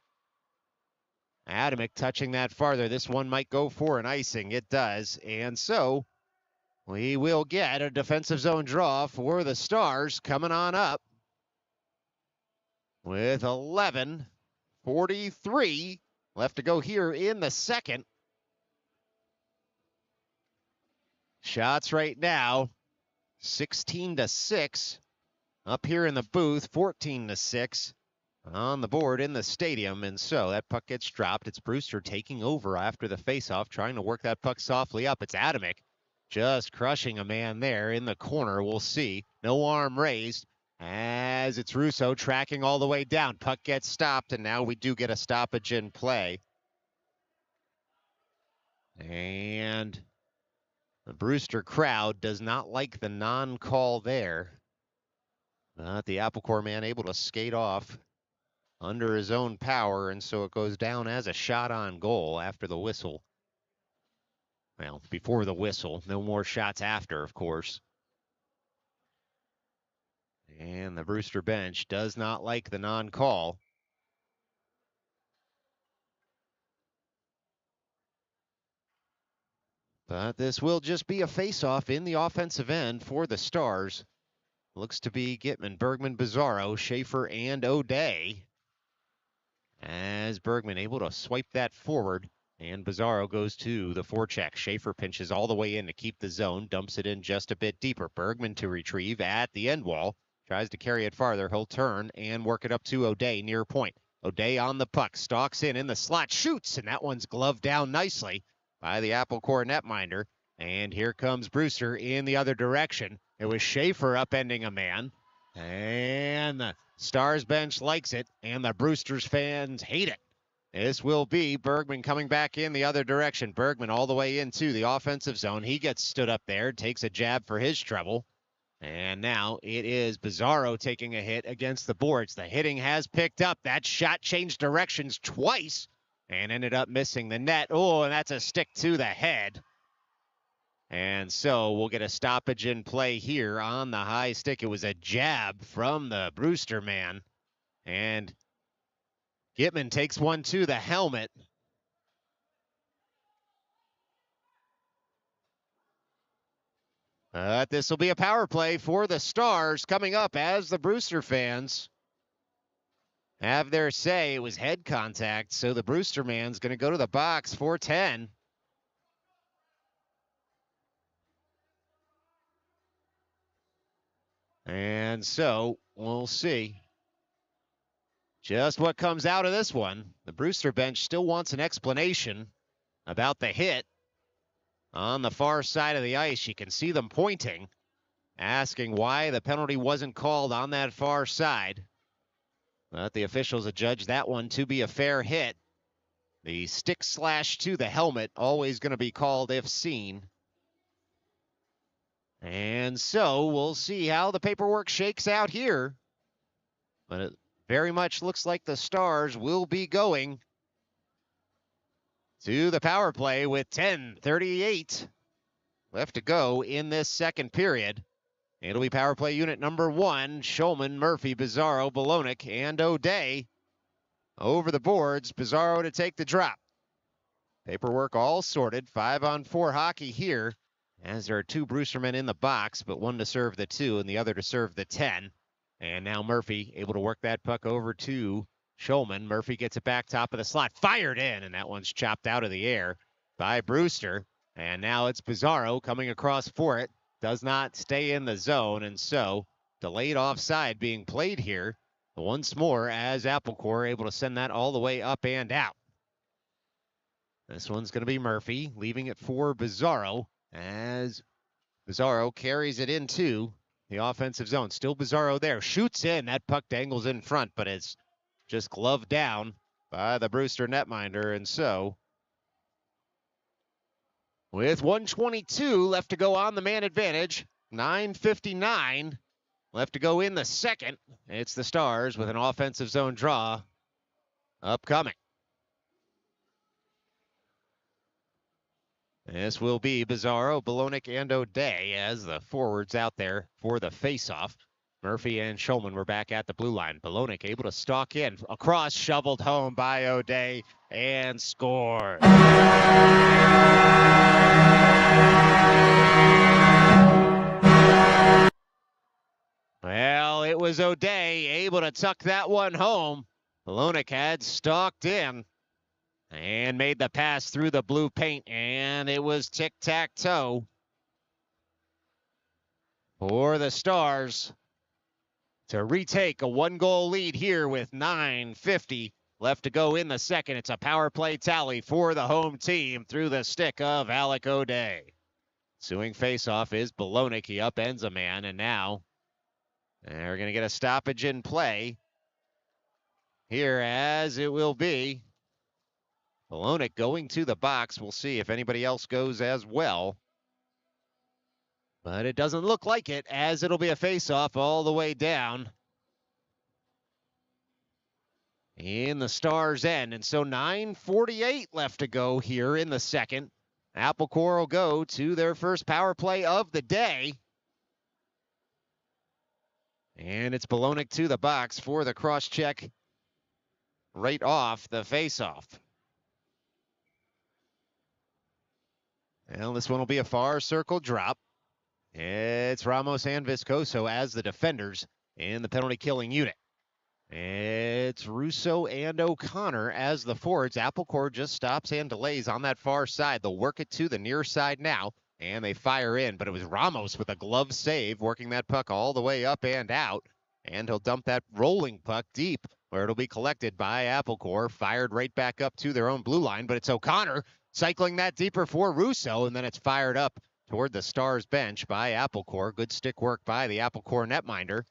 Adamek touching that farther. This one might go for an icing. It does. And so we will get a defensive zone draw for the Stars coming on up with 11:43 left to go here in the second. Shots right now, 16-6. Up here in the booth, 14-6 on the board in the stadium. And so that puck gets dropped. It's Brewster taking over after the faceoff, trying to work that puck softly up. It's Adamek just crushing a man there in the corner. We'll see. No arm raised as it's Russo tracking all the way down. Puck gets stopped, and now we do get a stoppage in play. And the Brewster crowd does not like the non-call there. But the Apple Corps man able to skate off under his own power, and so it goes down as a shot on goal after the whistle. Well, before the whistle, no more shots after, of course. And the Brewster bench does not like the non-call. But this will just be a face-off in the offensive end for the Stars. Looks to be Gitman, Bergman, Bizarro, Schaefer, and O'Day. As Bergman able to swipe that forward, and Bizarro goes to the forecheck. Schaefer pinches all the way in to keep the zone, dumps it in just a bit deeper. Bergman to retrieve at the end wall. Tries to carry it farther. He'll turn and work it up to O'Day near point. O'Day on the puck, stalks in the slot, shoots, and that one's gloved down nicely by the Apple Corps netminder. And here comes Brewster in the other direction. It was Schaefer upending a man. And the Stars bench likes it, and the Brewsters fans hate it. This will be Bergman coming back in the other direction. Bergman all the way into the offensive zone. He gets stood up there, takes a jab for his trouble. And now it is Bizarro taking a hit against the boards. The hitting has picked up. That shot changed directions twice and ended up missing the net. Oh, and that's a stick to the head. And so we'll get a stoppage in play here on the high stick. It was a jab from the Brewster man. And Gitman takes one to the helmet. This will be a power play for the Stars coming up as the Brewster fans have their say. It was head contact, so the Brewster man's going to go to the box for 10. And so we'll see just what comes out of this one. The Brewster bench still wants an explanation about the hit on the far side of the ice. You can see them pointing, asking why the penalty wasn't called on that far side. But the officials adjudged that one to be a fair hit. The stick slash to the helmet, always going to be called if seen. And so we'll see how the paperwork shakes out here. But it very much looks like the Stars will be going to the power play with 10:38 left to go in this second period. It'll be power play unit number 1, Shulman, Murphy, Bizarro, Bolonic, and O'Day over the boards. Bizarro to take the drop. Paperwork all sorted. 5-on-4 hockey here, as there are 2 Brewster men in the box, but one to serve the 2 and the other to serve the 10. And now Murphy able to work that puck over to Shulman. Murphy gets it back top of the slot, fired in, and that one's chopped out of the air by Brewster. And now it's Bizarro coming across for it. Does not stay in the zone, and so delayed offside being played here once more as Apple Corps able to send that all the way up and out. This one's going to be Murphy, leaving it for Bizarro as Bizarro carries it into the offensive zone. Still Bizarro there. Shoots in. That puck dangles in front, but it's just gloved down by the Brewster netminder. And so, with 1:22 left to go on the man advantage, 9:59 left to go in the second, it's the Stars with an offensive zone draw upcoming. This will be Bizarro, Bolonic, and O'Day as the forwards out there for the faceoff. Murphy and Shulman were back at the blue line. Bolonic able to stalk in. Across, shoveled home by O'Day. and scores. Well, it was O'Day able to tuck that one home. Bolognic had stalked in and made the pass through the blue paint, and it was tic-tac-toe for the Stars to retake a one-goal lead here with 9:50 left to go in the second. It's a power play tally for the home team through the stick of Alec O'Day. Ensuing faceoff is Bolognic. He upends a man, and now they're going to get a stoppage in play here, as it will be Bolognic going to the box. We'll see if anybody else goes as well. But it doesn't look like it, as it'll be a face-off all the way down in the Stars' end. And so 9:48 left to go here in the second. Applecore will go to their first power play of the day. And it's Bolognic to the box for the cross-check right off the face-off. Well, this one will be a far circle drop. It's Ramos and Viscoso as the defenders in the penalty killing unit. It's Russo and O'Connor as the forwards. Applecore just stops and delays on that far side. They'll work it to the near side now, and they fire in. But it was Ramos with a glove save, working that puck all the way up and out. And he'll dump that rolling puck deep, where it'll be collected by Applecore, fired right back up to their own blue line. But it's O'Connor cycling that deeper for Russo, and then it's fired up toward the Stars bench by Applecore. Good stick work by the Applecore netminder,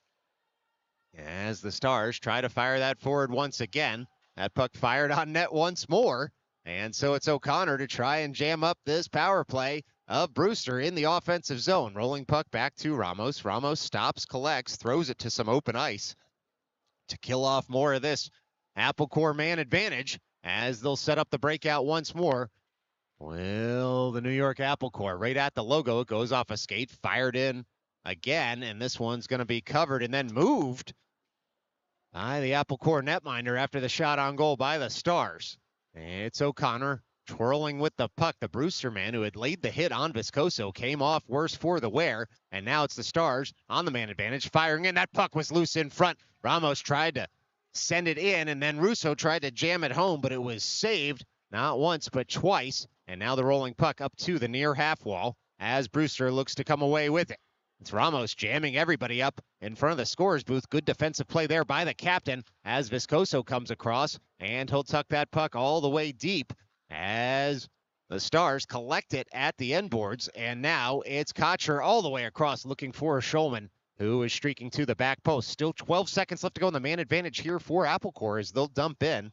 as the Stars try to fire that forward once again. That puck fired on net once more. And so it's O'Connor to try and jam up this power play of Brewster in the offensive zone. Rolling puck back to Ramos. Ramos stops, collects, throws it to some open ice to kill off more of this Applecore man advantage, as they'll set up the breakout once more. Well, the New York Applecore right at the logo. It goes off a skate, fired in again, and this one's going to be covered and then moved by the Applecore netminder after the shot on goal by the Stars. It's O'Connor twirling with the puck. The Brewster man, who had laid the hit on Viscoso, came off worse for the wear, and now it's the Stars on the man advantage, firing in. That puck was loose in front. Ramos tried to send it in, and then Russo tried to jam it home, but it was saved not once but twice. And now the rolling puck up to the near half wall as Brewster looks to come away with it. It's Ramos jamming everybody up in front of the scorer's booth. Good defensive play there by the captain as Viscoso comes across, and he'll tuck that puck all the way deep as the Stars collect it at the end boards. And now it's Kocher all the way across looking for Schulman, who is streaking to the back post. Still 12 seconds left to go in the man advantage here for Applecore as they'll dump in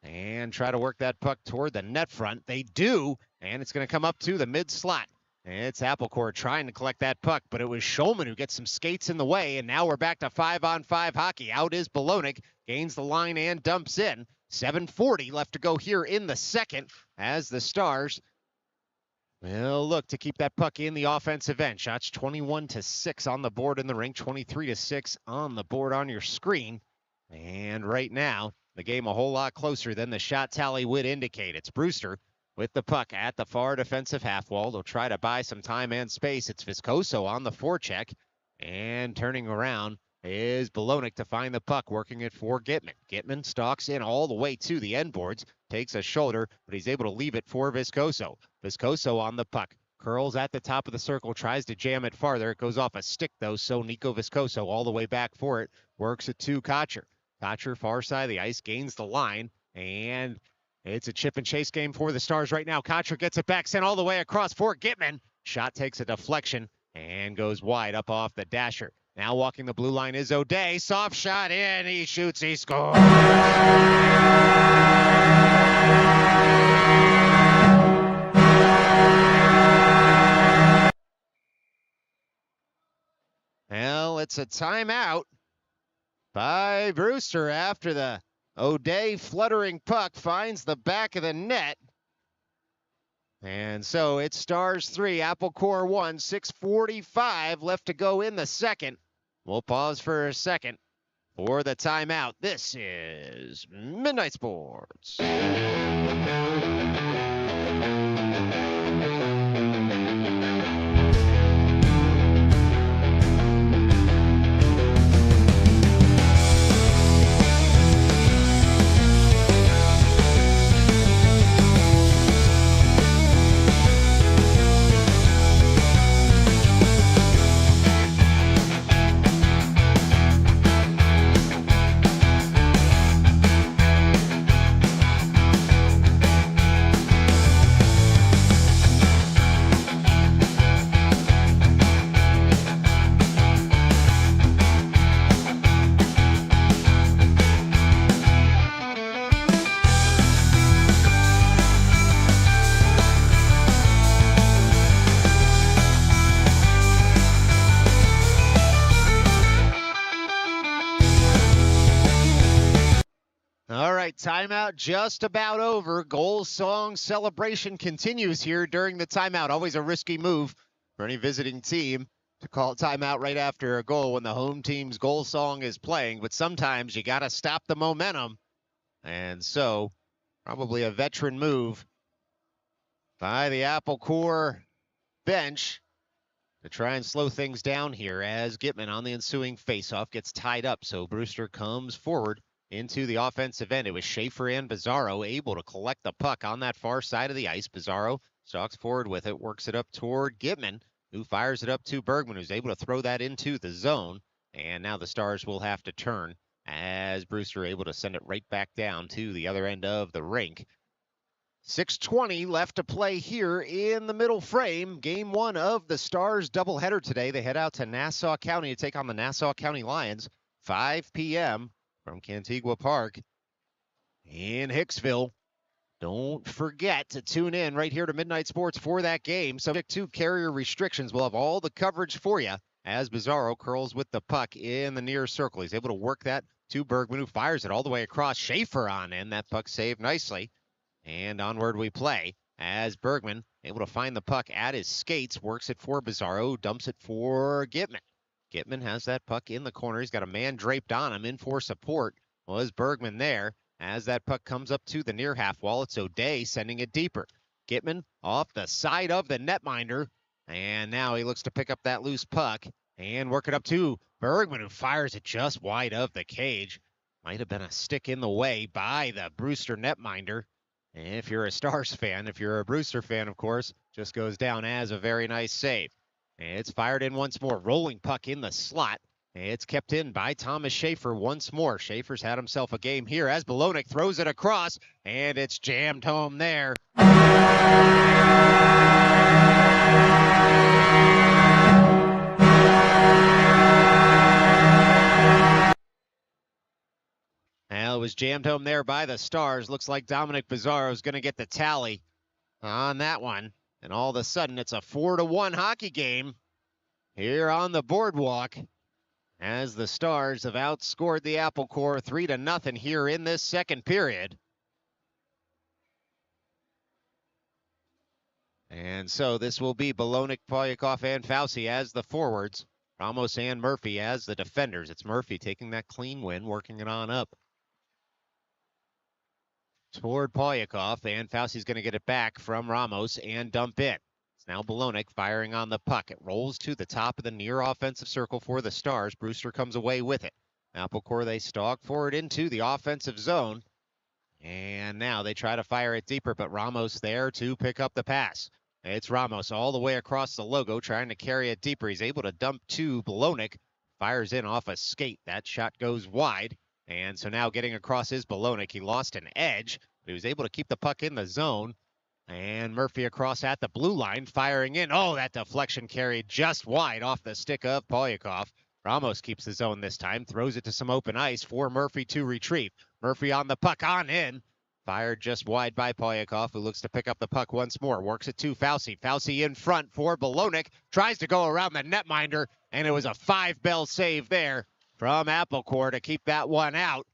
and try to work that puck toward the net front. They do, and it's going to come up to the mid slot. It's Applecore trying to collect that puck, but it was Schulman who gets some skates in the way, and now we're back to 5-on-5 hockey. Out is Bolognic, gains the line and dumps in. 7:40 left to go here in the second as the Stars will look to keep that puck in the offensive end. Shots 21-6 on the board in the rink, 23-6 on the board on your screen. And right now, the game a whole lot closer than the shot tally would indicate. It's Brewster with the puck at the far defensive half wall. They'll try to buy some time and space. It's Viscoso on the forecheck, and turning around is Bolognic to find the puck, working it for Gitman. Gitman stalks in all the way to the end boards, takes a shoulder, but he's able to leave it for Viscoso. Viscoso on the puck, curls at the top of the circle, tries to jam it farther. It goes off a stick, though, so Nico Viscoso all the way back for it, works it to Kocher. Kocher, far side of the ice, gains the line, and it's a chip and chase game for the Stars right now. Kocher gets it back, sent all the way across for Gitman. Shot takes a deflection and goes wide up off the dasher. Now walking the blue line is O'Day. Soft shot in. He shoots. He scores. Well, it's a timeout by Brewster after the O'Day fluttering puck finds the back of the net. And so it's Stars 3, Applecore 1, 6:45 left to go in the second. We'll pause for a second for the timeout. This is Midnight Sports. All right, timeout just about over. Goal song celebration continues here during the timeout. Always a risky move for any visiting team to call timeout right after a goal when the home team's goal song is playing. But sometimes you got to stop the momentum. And so probably a veteran move by the Apple Core bench to try and slow things down here as Gitman on the ensuing faceoff gets tied up. So Brewster comes forward into the offensive end. It was Schaefer and Bizarro able to collect the puck on that far side of the ice. Bizarro stalks forward with it, works it up toward Gitman, who fires it up to Bergman, who's able to throw that into the zone. And now the Stars will have to turn as Brewster able to send it right back down to the other end of the rink. 6:20 left to play here in the middle frame. Game one of the Stars doubleheader today. They head out to Nassau County to take on the Nassau County Lions. 5 p.m. from Cantigua Park in Hicksville. Don't forget to tune in right here to Midnight Sports for that game. Subject to carrier restrictions. We'll have all the coverage for you as Bizarro curls with the puck in the near circle. He's able to work that to Bergman, who fires it all the way across. Schaefer on in. That puck saved nicely. And onward we play as Bergman able to find the puck at his skates, works it for Bizarro, dumps it for Gitman. Gitman has that puck in the corner. He's got a man draped on him. In for support was Bergman there. As that puck comes up to the near half wall, it's O'Day sending it deeper. Gitman off the side of the netminder. And now he looks to pick up that loose puck and work it up to Bergman, who fires it just wide of the cage. Might have been a stick in the way by the Brewster netminder. If you're a Stars fan, if you're a Brewster fan, of course, just goes down as a very nice save. It's fired in once more. Rolling puck in the slot. It's kept in by Thomas Schaefer once more. Schaefer's had himself a game here as Belonik throws it across, and it's jammed home there. Well, it was jammed home there by the Stars. Looks like Dominic Bizarro is going to get the tally on that one. And all of a sudden, it's a 4-1 hockey game here on the boardwalk as the Stars have outscored the Apple Core 3-0 here in this second period. And so this will be Belonik, Polyakov, and Fauci as the forwards. Ramos and Murphy as the defenders. It's Murphy taking that clean win, working it on up toward Polyakov, and Fauci's going to get it back from Ramos and dump it. It's now Belonik firing on the puck. It rolls to the top of the near offensive circle for the Stars. Brewster comes away with it. Apple Core, they stalk forward into the offensive zone. And now they try to fire it deeper, but Ramos there to pick up the pass. It's Ramos all the way across the logo, trying to carry it deeper. He's able to dump to Belonik. Fires in off a skate. That shot goes wide. And so now getting across is Belonik. He lost an edge, but he was able to keep the puck in the zone. And Murphy across at the blue line, firing in. Oh, that deflection carried just wide off the stick of Polyakov. Ramos keeps the zone this time, throws it to some open ice for Murphy to retrieve. Murphy on the puck, on in. Fired just wide by Polyakov, who looks to pick up the puck once more. Works it to Fauci. Fauci in front for Belonik. Tries to go around the netminder, and it was a 5-bell save there from Apple Core to keep that one out.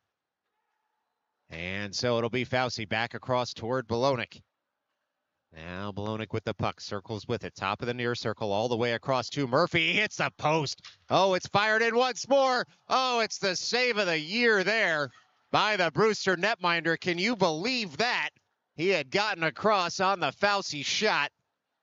And so it'll be Fauci back across toward Belonik. Now Belonik with the puck, circles with it, top of the near circle, all the way across to Murphy. He hits the post. Oh, it's fired in once more. Oh, it's the save of the year there by the Brewster netminder. Can you believe that? He had gotten across on the Fauci shot,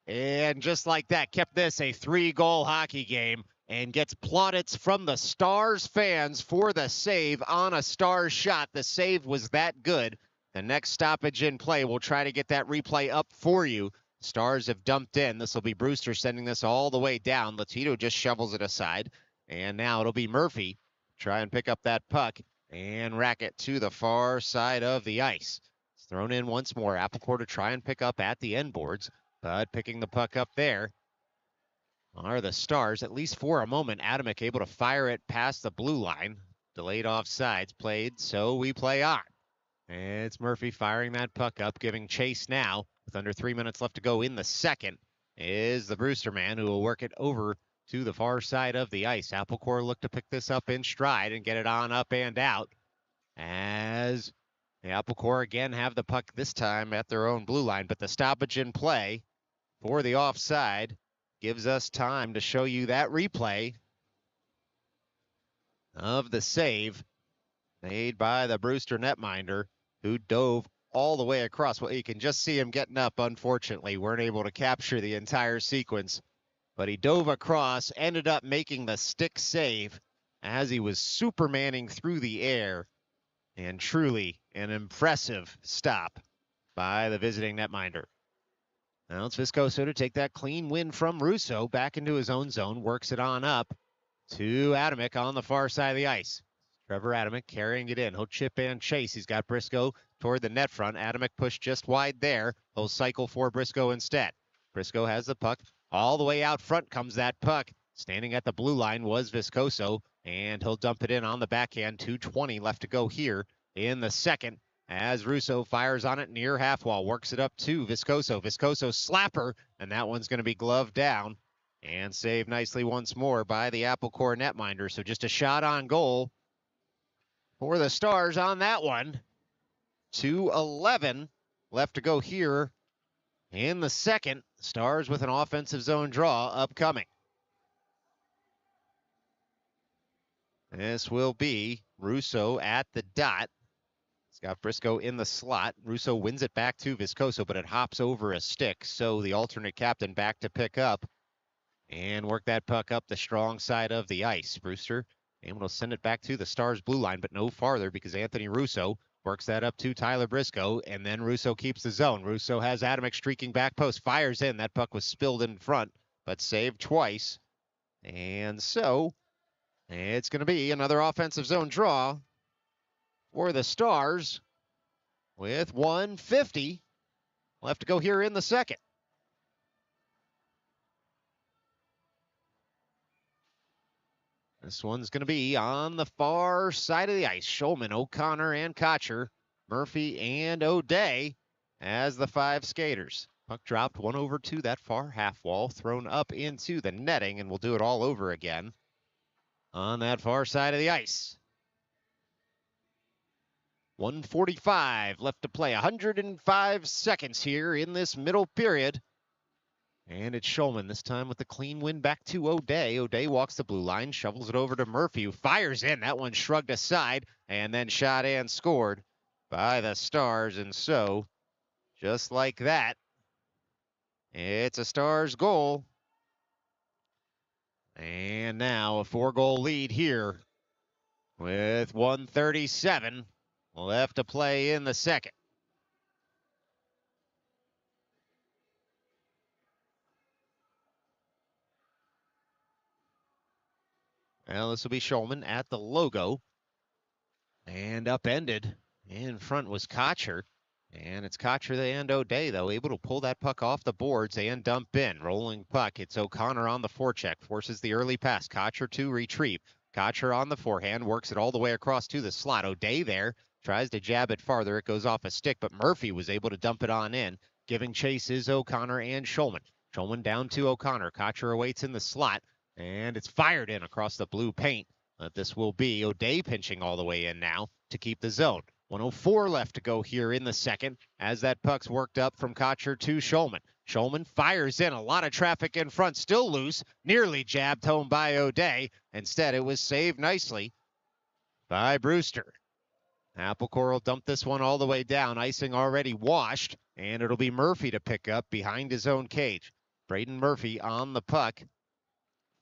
and just like that, kept this a 3-goal hockey game, and gets plaudits from the Stars fans for the save on a Stars shot. The save was that good. The next stoppage in play, we'll try to get that replay up for you. Stars have dumped in. This will be Brewster sending this all the way down. Latito just shovels it aside, and now it'll be Murphy try and pick up that puck and rack it to the far side of the ice. It's thrown in once more. Applecore to try and pick up at the end boards, but picking the puck up there are the Stars, at least for a moment. Adamek able to fire it past the blue line. Delayed offsides played, so we play on. And it's Murphy firing that puck up, giving chase now. With under 3 minutes left to go in the second, is the Brewster man who will work it over to the far side of the ice. Applecore look to pick this up in stride and get it on up and out. As the Applecore again have the puck this time at their own blue line, but the stoppage in play for the offside gives us time to show you that replay of the save made by the Brewster netminder, who dove all the way across. Well, you can just see him getting up, unfortunately. Weren't able to capture the entire sequence, but he dove across, ended up making the stick save as he was supermaning through the air, and truly an impressive stop by the visiting netminder. Now it's Viscoso to take that clean win from Russo back into his own zone, works it on up to Adamek on the far side of the ice. Trevor Adamek carrying it in. He'll chip and chase. He's got Briscoe toward the net front. Adamek pushed just wide there. He'll cycle for Briscoe instead. Briscoe has the puck. All the way out front comes that puck. Standing at the blue line was Viscoso, and he'll dump it in on the backhand. 2:20 left to go here in the second, as Russo fires on it near half wall, works it up to Viscoso. Viscoso slapper, and that one's going to be gloved down and saved nicely once more by the Applecore netminder. So just a shot on goal for the Stars on that one. 2:11 left to go here in the second. Stars with an offensive zone draw upcoming. This will be Russo at the dot. He's got Briscoe in the slot. Russo wins it back to Viscoso, but it hops over a stick, so the alternate captain back to pick up and work that puck up the strong side of the ice. Brewster able to send it back to the Stars blue line, but no farther because Anthony Russo works that up to Tyler Briscoe, and then Russo keeps the zone. Russo has Adamek streaking back post, fires in. That puck was spilled in front, but saved twice. And so it's going to be another offensive zone draw for the Stars with 1:50 left to go here in the second. This one's going to be on the far side of the ice. Schulman, O'Connor, and Kocher, Murphy, and O'Day as the 5 skaters. Puck dropped one over to that far half wall, thrown up into the netting, and we'll do it all over again on that far side of the ice. 1:45 left to play. 105 seconds here in this middle period. And it's Schulman, this time with the clean win back to O'Day. O'Day walks the blue line, shovels it over to Murphy, who fires in. That one shrugged aside, and then shot and scored by the Stars. And so, just like that, it's a Stars goal. And now a 4-goal lead here with 1:37 left to play in the second. Well, this will be Schulman at the logo. And upended. In front was Kocher. And it's Kocher and O'Day, though, able to pull that puck off the boards and dump in. Rolling puck. It's O'Connor on the forecheck. Forces the early pass. Kocher to retrieve. Kocher on the forehand. Works it all the way across to the slot. O'Day there. Tries to jab it farther. It goes off a stick, but Murphy was able to dump it on in. Giving chase is O'Connor and Schulman. Schulman down to O'Connor. Kocher awaits in the slot. And it's fired in across the blue paint. But this will be O'Day pinching all the way in now to keep the zone. 1:04 left to go here in the second as that puck's worked up from Kocher to Schulman. Schulman fires in. A lot of traffic in front. Still loose. Nearly jabbed home by O'Day. Instead, it was saved nicely by Brewster. Applecore will dump this one all the way down. Icing already washed, and it'll be Murphy to pick up behind his own cage. Braden Murphy on the puck.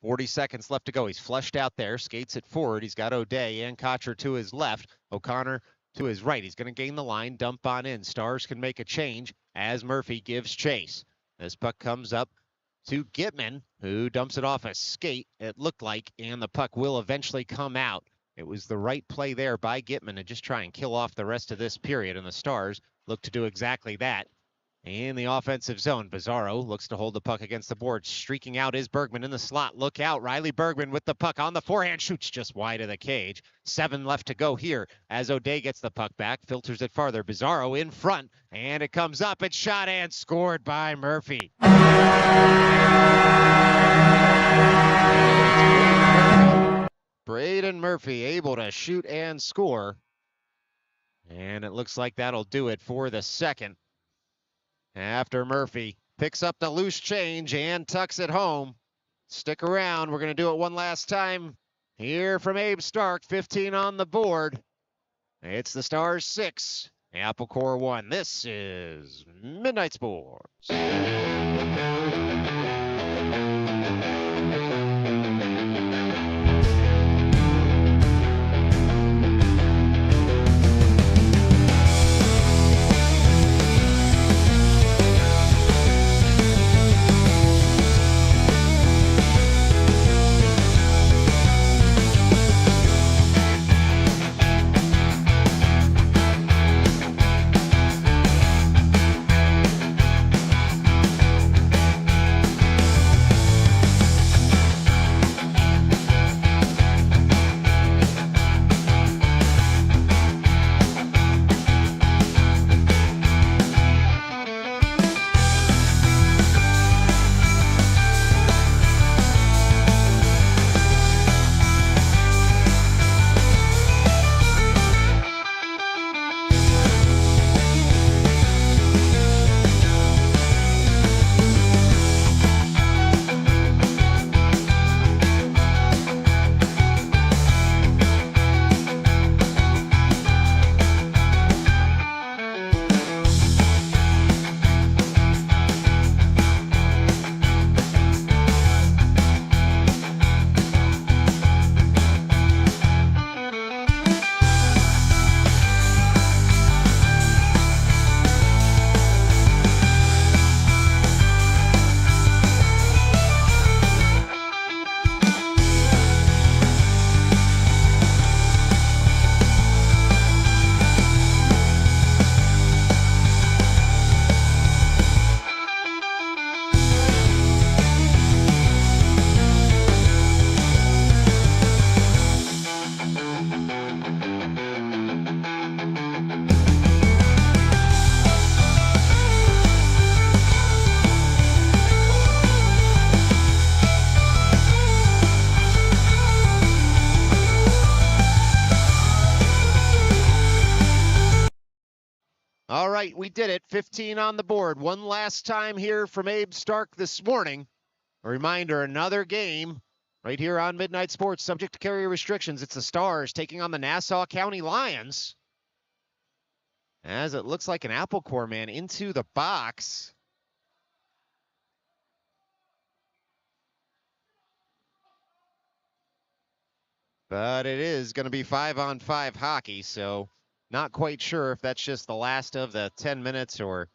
40 seconds left to go. He's flushed out there, skates it forward. He's got O'Day and Kocher to his left. O'Connor to his right. He's going to gain the line, dump on in. Stars can make a change as Murphy gives chase. This puck comes up to Gitman, who dumps it off a skate, it looked like, and the puck will eventually come out. It was the right play there by Gitman to just try and kill off the rest of this period, and the Stars look to do exactly that. In the offensive zone, Bizarro looks to hold the puck against the board. Streaking out is Bergman in the slot. Look out, Riley Bergman with the puck on the forehand, shoots just wide of the cage. 7 left to go here as O'Day gets the puck back, filters it farther. Bizarro in front, and it comes up. It's shot and scored by Murphy. Braden Murphy able to shoot and score. And it looks like that'll do it for the second. After Murphy picks up the loose change and tucks it home. Stick around. We're going to do it one last time. Here from Abe Stark, 15 on the board. It's the Stars 6, Applecore 1. This is Midnight Sports. All right, we did it. 15 on the board. One last time here from Abe Stark this morning. A reminder, another game right here on Midnight Sports, subject to carrier restrictions. It's the Stars taking on the Nassau County Lions. As it looks like an Applecore man into the box. But it is going to be 5-on-5 hockey, so not quite sure if that's just the last of the 10 minutes or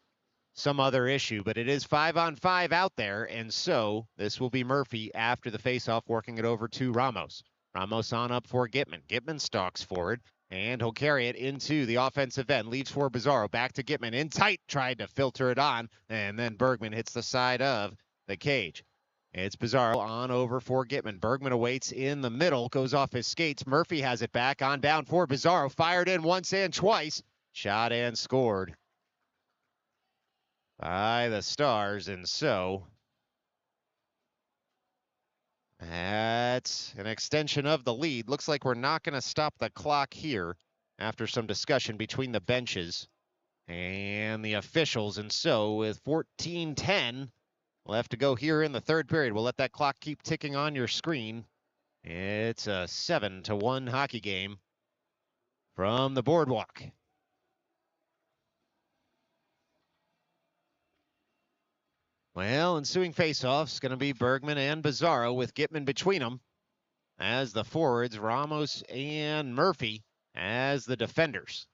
some other issue, but it is 5-on-5 out there, and so this will be Murphy after the faceoff working it over to Ramos. Ramos on up for Gitman. Gitman stalks forward, and he'll carry it into the offensive end. Leaves for Bizarro. Back to Gitman. In tight. Tried to filter it on, and then Bergman hits the side of the cage. It's Bizarro on over for Gitman. Bergman awaits in the middle. Goes off his skates. Murphy has it back on down for Bizarro. Fired in once and twice. Shot and scored by the Stars, and so that's an extension of the lead. Looks like we're not going to stop the clock here after some discussion between the benches and the officials, and so with 14:10 left to go here in the third period, we'll let that clock keep ticking on your screen. It's a 7-1 hockey game from the boardwalk. Well, ensuing faceoffs going to be Bergman and Bizarro with Gitman between them as the forwards, Ramos and Murphy as the defenders.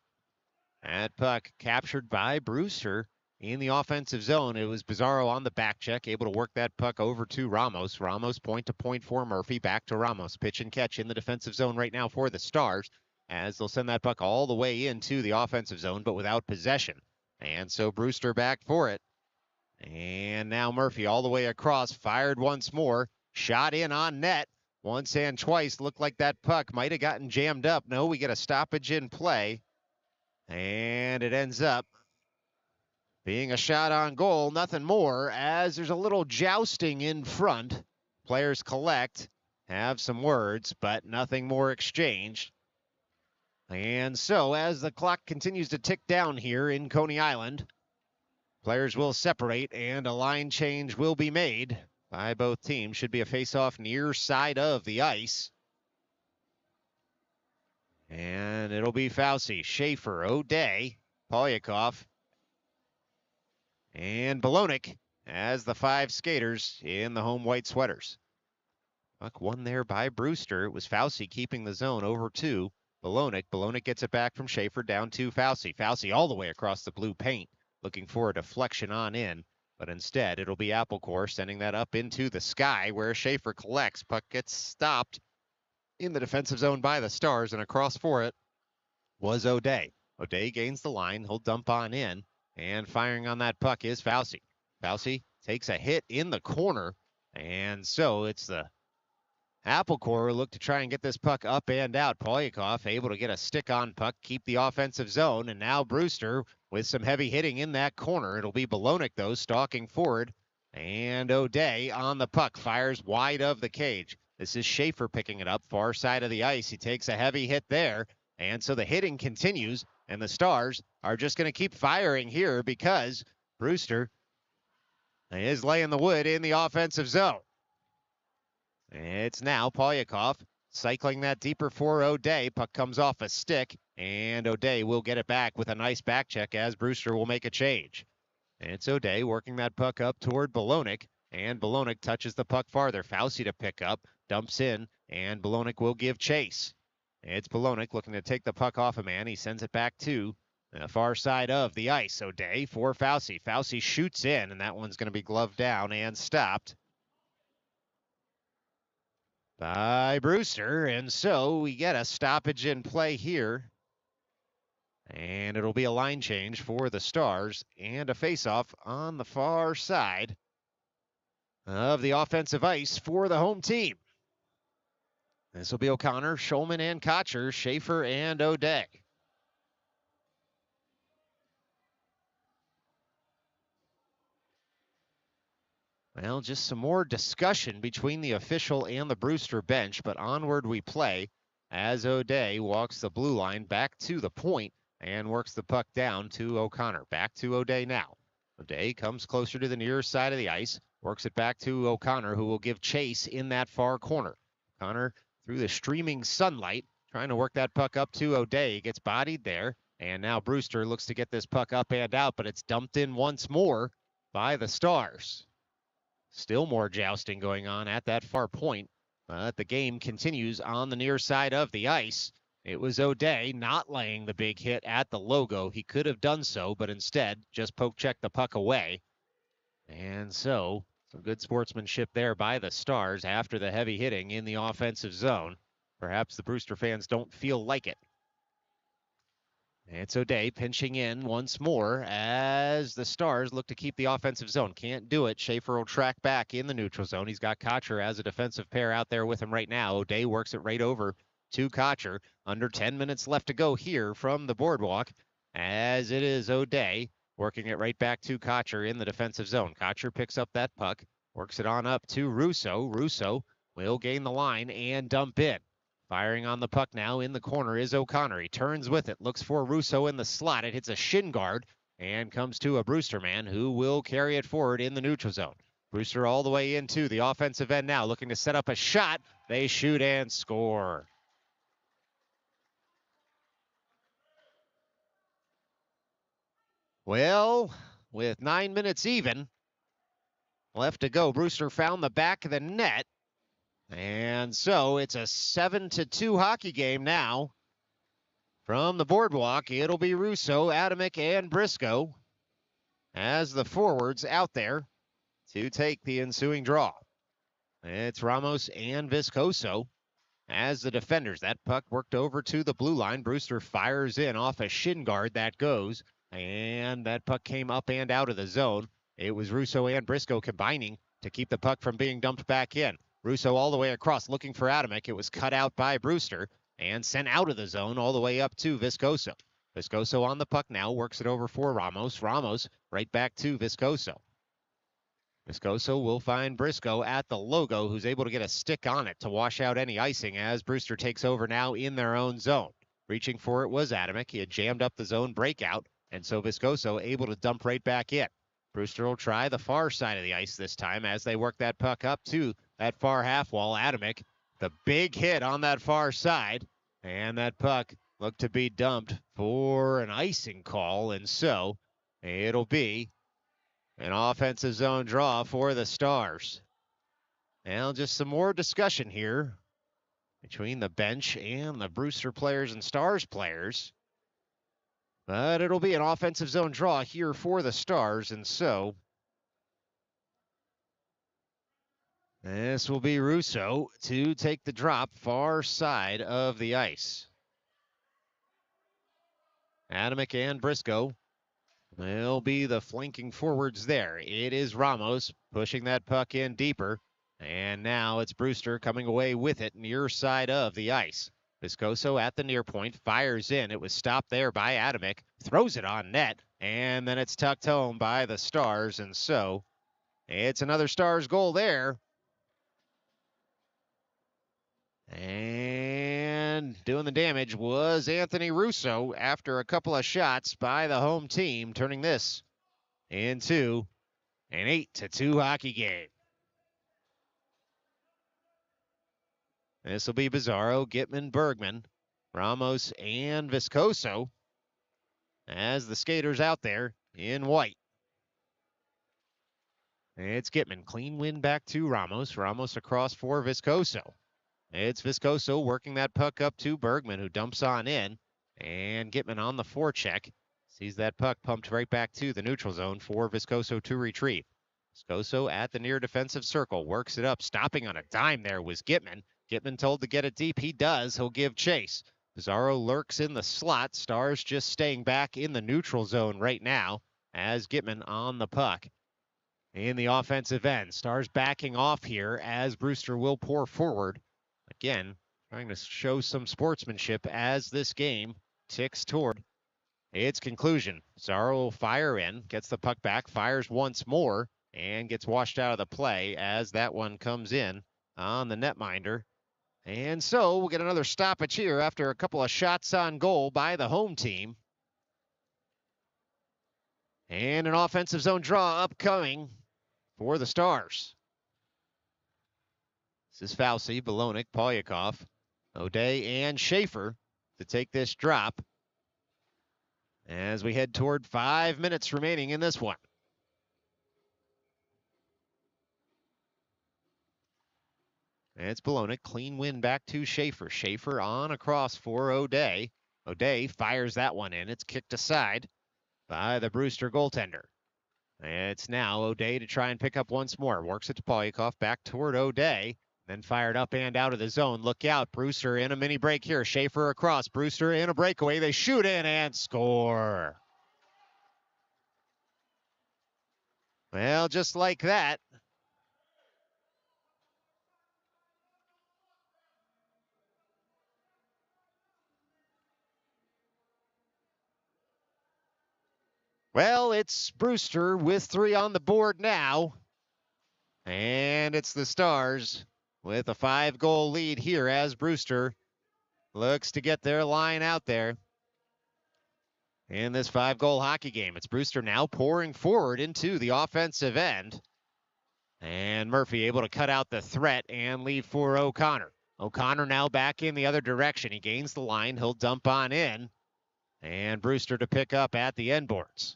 That puck captured by Brewster in the offensive zone. It was Bizarro on the back check, able to work that puck over to Ramos. Ramos point-to-point for Murphy, back to Ramos. Pitch and catch in the defensive zone right now for the Stars as they'll send that puck all the way into the offensive zone, but without possession. And so Brewster back for it. And now Murphy all the way across, fired once more, shot in on net. Once and twice, looked like that puck might have gotten jammed up. No, we get a stoppage in play. And it ends up being a shot on goal, nothing more, as there's a little jousting in front. Players collect, have some words, but nothing more exchanged. And so as the clock continues to tick down here in Coney Island, players will separate and a line change will be made by both teams. Should be a face-off near side of the ice. And it'll be Fauci, Schaefer, O'Day, Polyakov, and Balonik as the five skaters in the home white sweaters. Puck won there by Brewster. It was Fauci keeping the zone over to Balonik. Balonik gets it back from Schaefer down to Fauci. Fauci all the way across the blue paint, looking for a deflection on in. But instead, it'll be Applecore sending that up into the sky where Schaefer collects. Puck gets stopped in the defensive zone by the Stars, and across for it was O'Day. O'Day gains the line. He'll dump on in, and firing on that puck is Fauci. Fauci takes a hit in the corner, and so it's the Applecore look to try and get this puck up and out. Polyakov able to get a stick-on puck, keep the offensive zone, and now Brewster with some heavy hitting in that corner. It'll be Balonik, though, stalking forward, and O'Day on the puck, fires wide of the cage. This is Schaefer picking it up, far side of the ice. He takes a heavy hit there, and so the hitting continues, and the Stars are just going to keep firing here because Brewster is laying the wood in the offensive zone. It's now Polyakov cycling that deeper for O'Day. Puck comes off a stick, and O'Day will get it back with a nice back check as Brewster will make a change. It's O'Day working that puck up toward Balonik, and Balonik touches the puck farther. Fauci to pick up, dumps in, and Balonik will give chase. It's Balonik looking to take the puck off a man. He sends it back to the far side of the ice. O'Day for Fauci. Fauci shoots in, and that one's going to be gloved down and stopped by Brewster, and so we get a stoppage in play here. And it'll be a line change for the Stars and a face-off on the far side of the offensive ice for the home team. This will be O'Connor, Schulman, and Kocher, Schaefer, and O'Day. Well, just some more discussion between the official and the Brewster bench, but onward we play as O'Day walks the blue line back to the point and works the puck down to O'Connor. Back to O'Day now. O'Day comes closer to the near side of the ice, works it back to O'Connor, who will give chase in that far corner. O'Connor through the streaming sunlight, trying to work that puck up to O'Day. He gets bodied there, and now Brewster looks to get this puck up and out, but it's dumped in once more by the Stars. Still more jousting going on at that far point, but the game continues on the near side of the ice. It was O'Day not laying the big hit at the logo. He could have done so, but instead just poke-checked the puck away. And so, some good sportsmanship there by the Stars after the heavy hitting in the offensive zone. Perhaps the Brewster fans don't feel like it. It's O'Day pinching in once more as the Stars look to keep the offensive zone. Can't do it. Schaefer will track back in the neutral zone. He's got Kocher as a defensive pair out there with him right now. O'Day works it right over to Kocher. Under 10 minutes left to go here from the boardwalk as it is O'Day working it right back to Kocher in the defensive zone. Kocher picks up that puck, works it on up to Russo. Russo will gain the line and dump in. Firing on the puck now in the corner is O'Connor. He turns with it, looks for Russo in the slot. It hits a shin guard and comes to a Brewster man who will carry it forward in the neutral zone. Brewster all the way into the offensive end now, looking to set up a shot. They shoot and score. Well, with 9 minutes even left to go, Brewster found the back of the net. And so it's a 7-2 hockey game now. From the boardwalk, it'll be Russo, Adamick, and Briscoe as the forwards out there to take the ensuing draw. It's Ramos and Viscoso as the defenders. That puck worked over to the blue line. Brewster fires in off a shin guard. That goes. And that puck came up and out of the zone. It was Russo and Briscoe combining to keep the puck from being dumped back in. Russo all the way across looking for Adamick. It was cut out by Brewster and sent out of the zone all the way up to Viscoso. Viscoso on the puck now, works it over for Ramos. Ramos right back to Viscoso. Viscoso will find Briscoe at the logo, who's able to get a stick on it to wash out any icing as Brewster takes over now in their own zone. Reaching for it was Adamick. He had jammed up the zone breakout, and so Viscoso able to dump right back in. Brewster will try the far side of the ice this time as they work that puck up to that far half wall. Adamick, the big hit on that far side, and that puck looked to be dumped for an icing call, and so it'll be an offensive zone draw for the Stars. Now just some more discussion here between the bench and the Brewster players and Stars players. But it'll be an offensive zone draw here for the Stars, and so this will be Russo to take the drop far side of the ice. Adamick and Briscoe will be the flanking forwards there. It is Ramos pushing that puck in deeper, and now it's Brewster coming away with it near side of the ice. Viscoso at the near point, fires in. It was stopped there by Adamick, throws it on net, and then it's tucked home by the Stars, and so it's another Stars goal there. And doing the damage was Anthony Russo after a couple of shots by the home team, turning this into an 8-2 hockey game. This will be Bizarro, Gitman, Bergman, Ramos, and Viscoso as the skaters out there in white. It's Gitman. Clean win back to Ramos. Ramos across for Viscoso. It's Viscoso working that puck up to Bergman, who dumps on in. And Gitman on the forecheck. Sees that puck pumped right back to the neutral zone for Viscoso to retrieve. Viscoso at the near defensive circle. Works it up. Stopping on a dime there was Gitman. Gitman told to get it deep. He does. He'll give chase. Bizarro lurks in the slot. Stars just staying back in the neutral zone right now as Gitman on the puck. In the offensive end, Stars backing off here as Brewster will pour forward. Again, trying to show some sportsmanship as this game ticks toward its conclusion. Bizarro will fire in, gets the puck back, fires once more, and gets washed out of the play as that one comes in on the netminder. And so we'll get another stoppage here after a couple of shots on goal by the home team. And an offensive zone draw upcoming for the Stars. This is Fauci, Belonik, Polyakov, O'Day, and Schaefer to take this drop as we head toward 5 minutes remaining in this one. It's Belonik, clean win back to Schaefer. Schaefer on across for O'Day. O'Day fires that one in. It's kicked aside by the Brewster goaltender. It's now O'Day to try and pick up once more. Works it to Polyakov, back toward O'Day. Then fired up and out of the zone. Look out, Brewster in a mini break here. Schaefer across, Brewster in a breakaway. They shoot in and score. Well, just like that. Well, it's Brewster with 3 on the board now. And it's the Stars with a 5-goal lead here as Brewster looks to get their line out there in this 5-goal hockey game. It's Brewster now pouring forward into the offensive end. And Murphy able to cut out the threat and leave for O'Connor. O'Connor now back in the other direction. He gains the line. He'll dump on in. And Brewster to pick up at the end boards.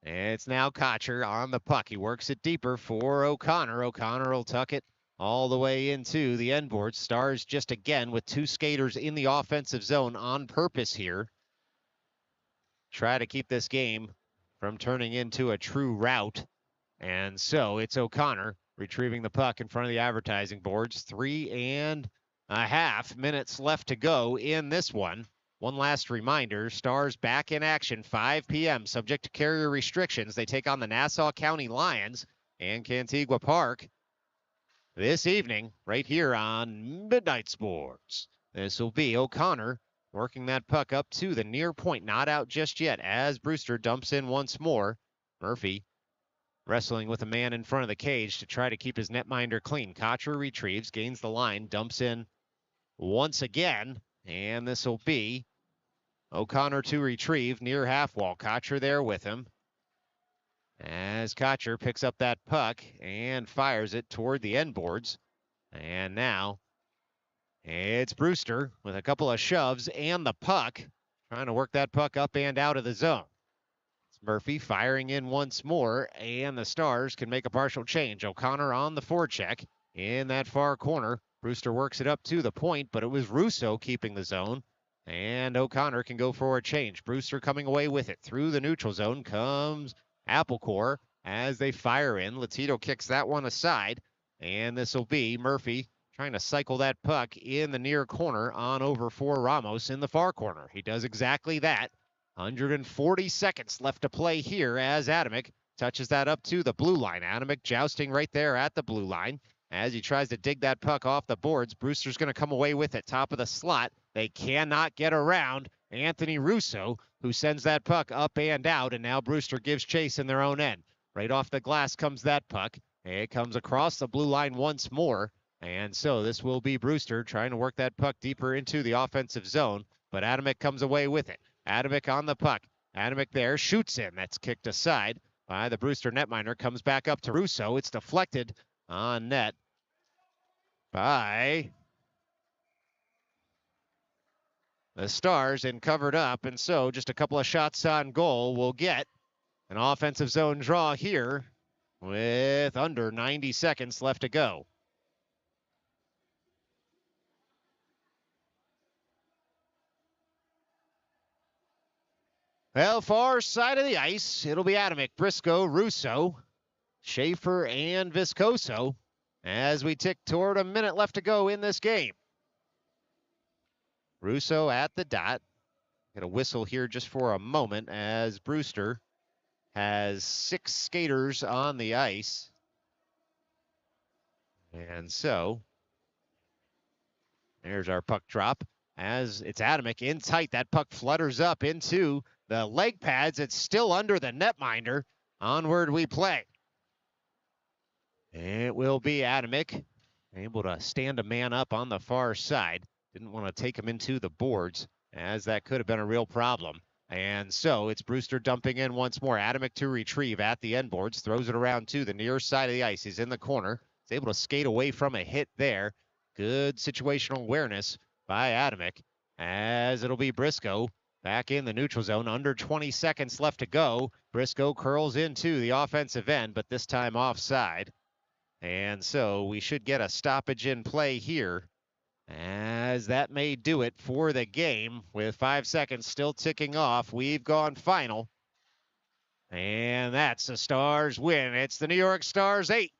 It's now Kocher on the puck. He works it deeper for O'Connor. O'Connor will tuck it all the way into the end board. Stars just again with two skaters in the offensive zone on purpose here. Try to keep this game from turning into a true rout. And so it's O'Connor retrieving the puck in front of the advertising boards. 3.5 minutes left to go in this one. One last reminder, Stars back in action, 5 p.m., subject to carrier restrictions. They take on the Nassau County Lions and Cantigua Park this evening right here on Midnight Sports. This will be O'Connor working that puck up to the near point, not out just yet as Brewster dumps in once more. Murphy wrestling with a man in front of the cage to try to keep his netminder clean. Kocher retrieves, gains the line, dumps in once again, and this will be O'Connor to retrieve near half wall. Kocher there with him as Kocher picks up that puck and fires it toward the end boards. And now it's Brewster with a couple of shoves and the puck, trying to work that puck up and out of the zone. It's Murphy firing in once more, and the Stars can make a partial change. O'Connor on the forecheck in that far corner. Brewster works it up to the point, but it was Russo keeping the zone. And O'Connor can go for a change. Brewster coming away with it. Through the neutral zone comes Applecore as they fire in. Latito kicks that one aside. And this will be Murphy trying to cycle that puck in the near corner on over for Ramos in the far corner. He does exactly that. 140 seconds left to play here as Adamek touches that up to the blue line. Adamek jousting right there at the blue line. As he tries to dig that puck off the boards, Brewster's going to come away with it. Top of the slot. They cannot get around Anthony Russo, who sends that puck up and out, and now Brewster gives chase in their own end. Right off the glass comes that puck. It comes across the blue line once more, and so this will be Brewster trying to work that puck deeper into the offensive zone, but Adamek comes away with it. Adamek on the puck. Adamek there, shoots in. That's kicked aside by the Brewster netminder. Comes back up to Russo. It's deflected on net by the Stars and covered up, and so just a couple of shots on goal will get an offensive zone draw here with under 90 seconds left to go. Well, far side of the ice, it'll be Adamek, Briscoe, Russo, Schaefer, and Viscoso as we tick toward a minute left to go in this game. Russo at the dot. Get a whistle here just for a moment as Brewster has 6 skaters on the ice. And so there's our puck drop as it's Adamek in tight. That puck flutters up into the leg pads. It's still under the netminder. Onward we play. It will be Adamek able to stand a man up on the far side. Didn't want to take him into the boards, as that could have been a real problem. And so it's Brewster dumping in once more. Adamek to retrieve at the end boards. Throws it around to the near side of the ice. He's in the corner. He's able to skate away from a hit there. Good situational awareness by Adamek, as it'll be Briscoe back in the neutral zone. Under 20 seconds left to go. Briscoe curls into the offensive end, but this time offside. And so we should get a stoppage in play here, as that may do it for the game. With 5 seconds still ticking off, we've gone final. And that's the Stars win. It's the New York Stars 8.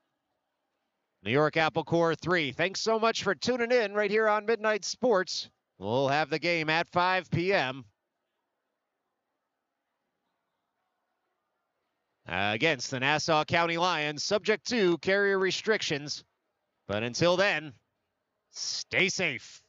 New York Applecore 3. Thanks so much for tuning in right here on Midnight Sports. We'll have the game at 5 p.m. Against the Nassau County Lions, subject to carrier restrictions. But until then, stay safe.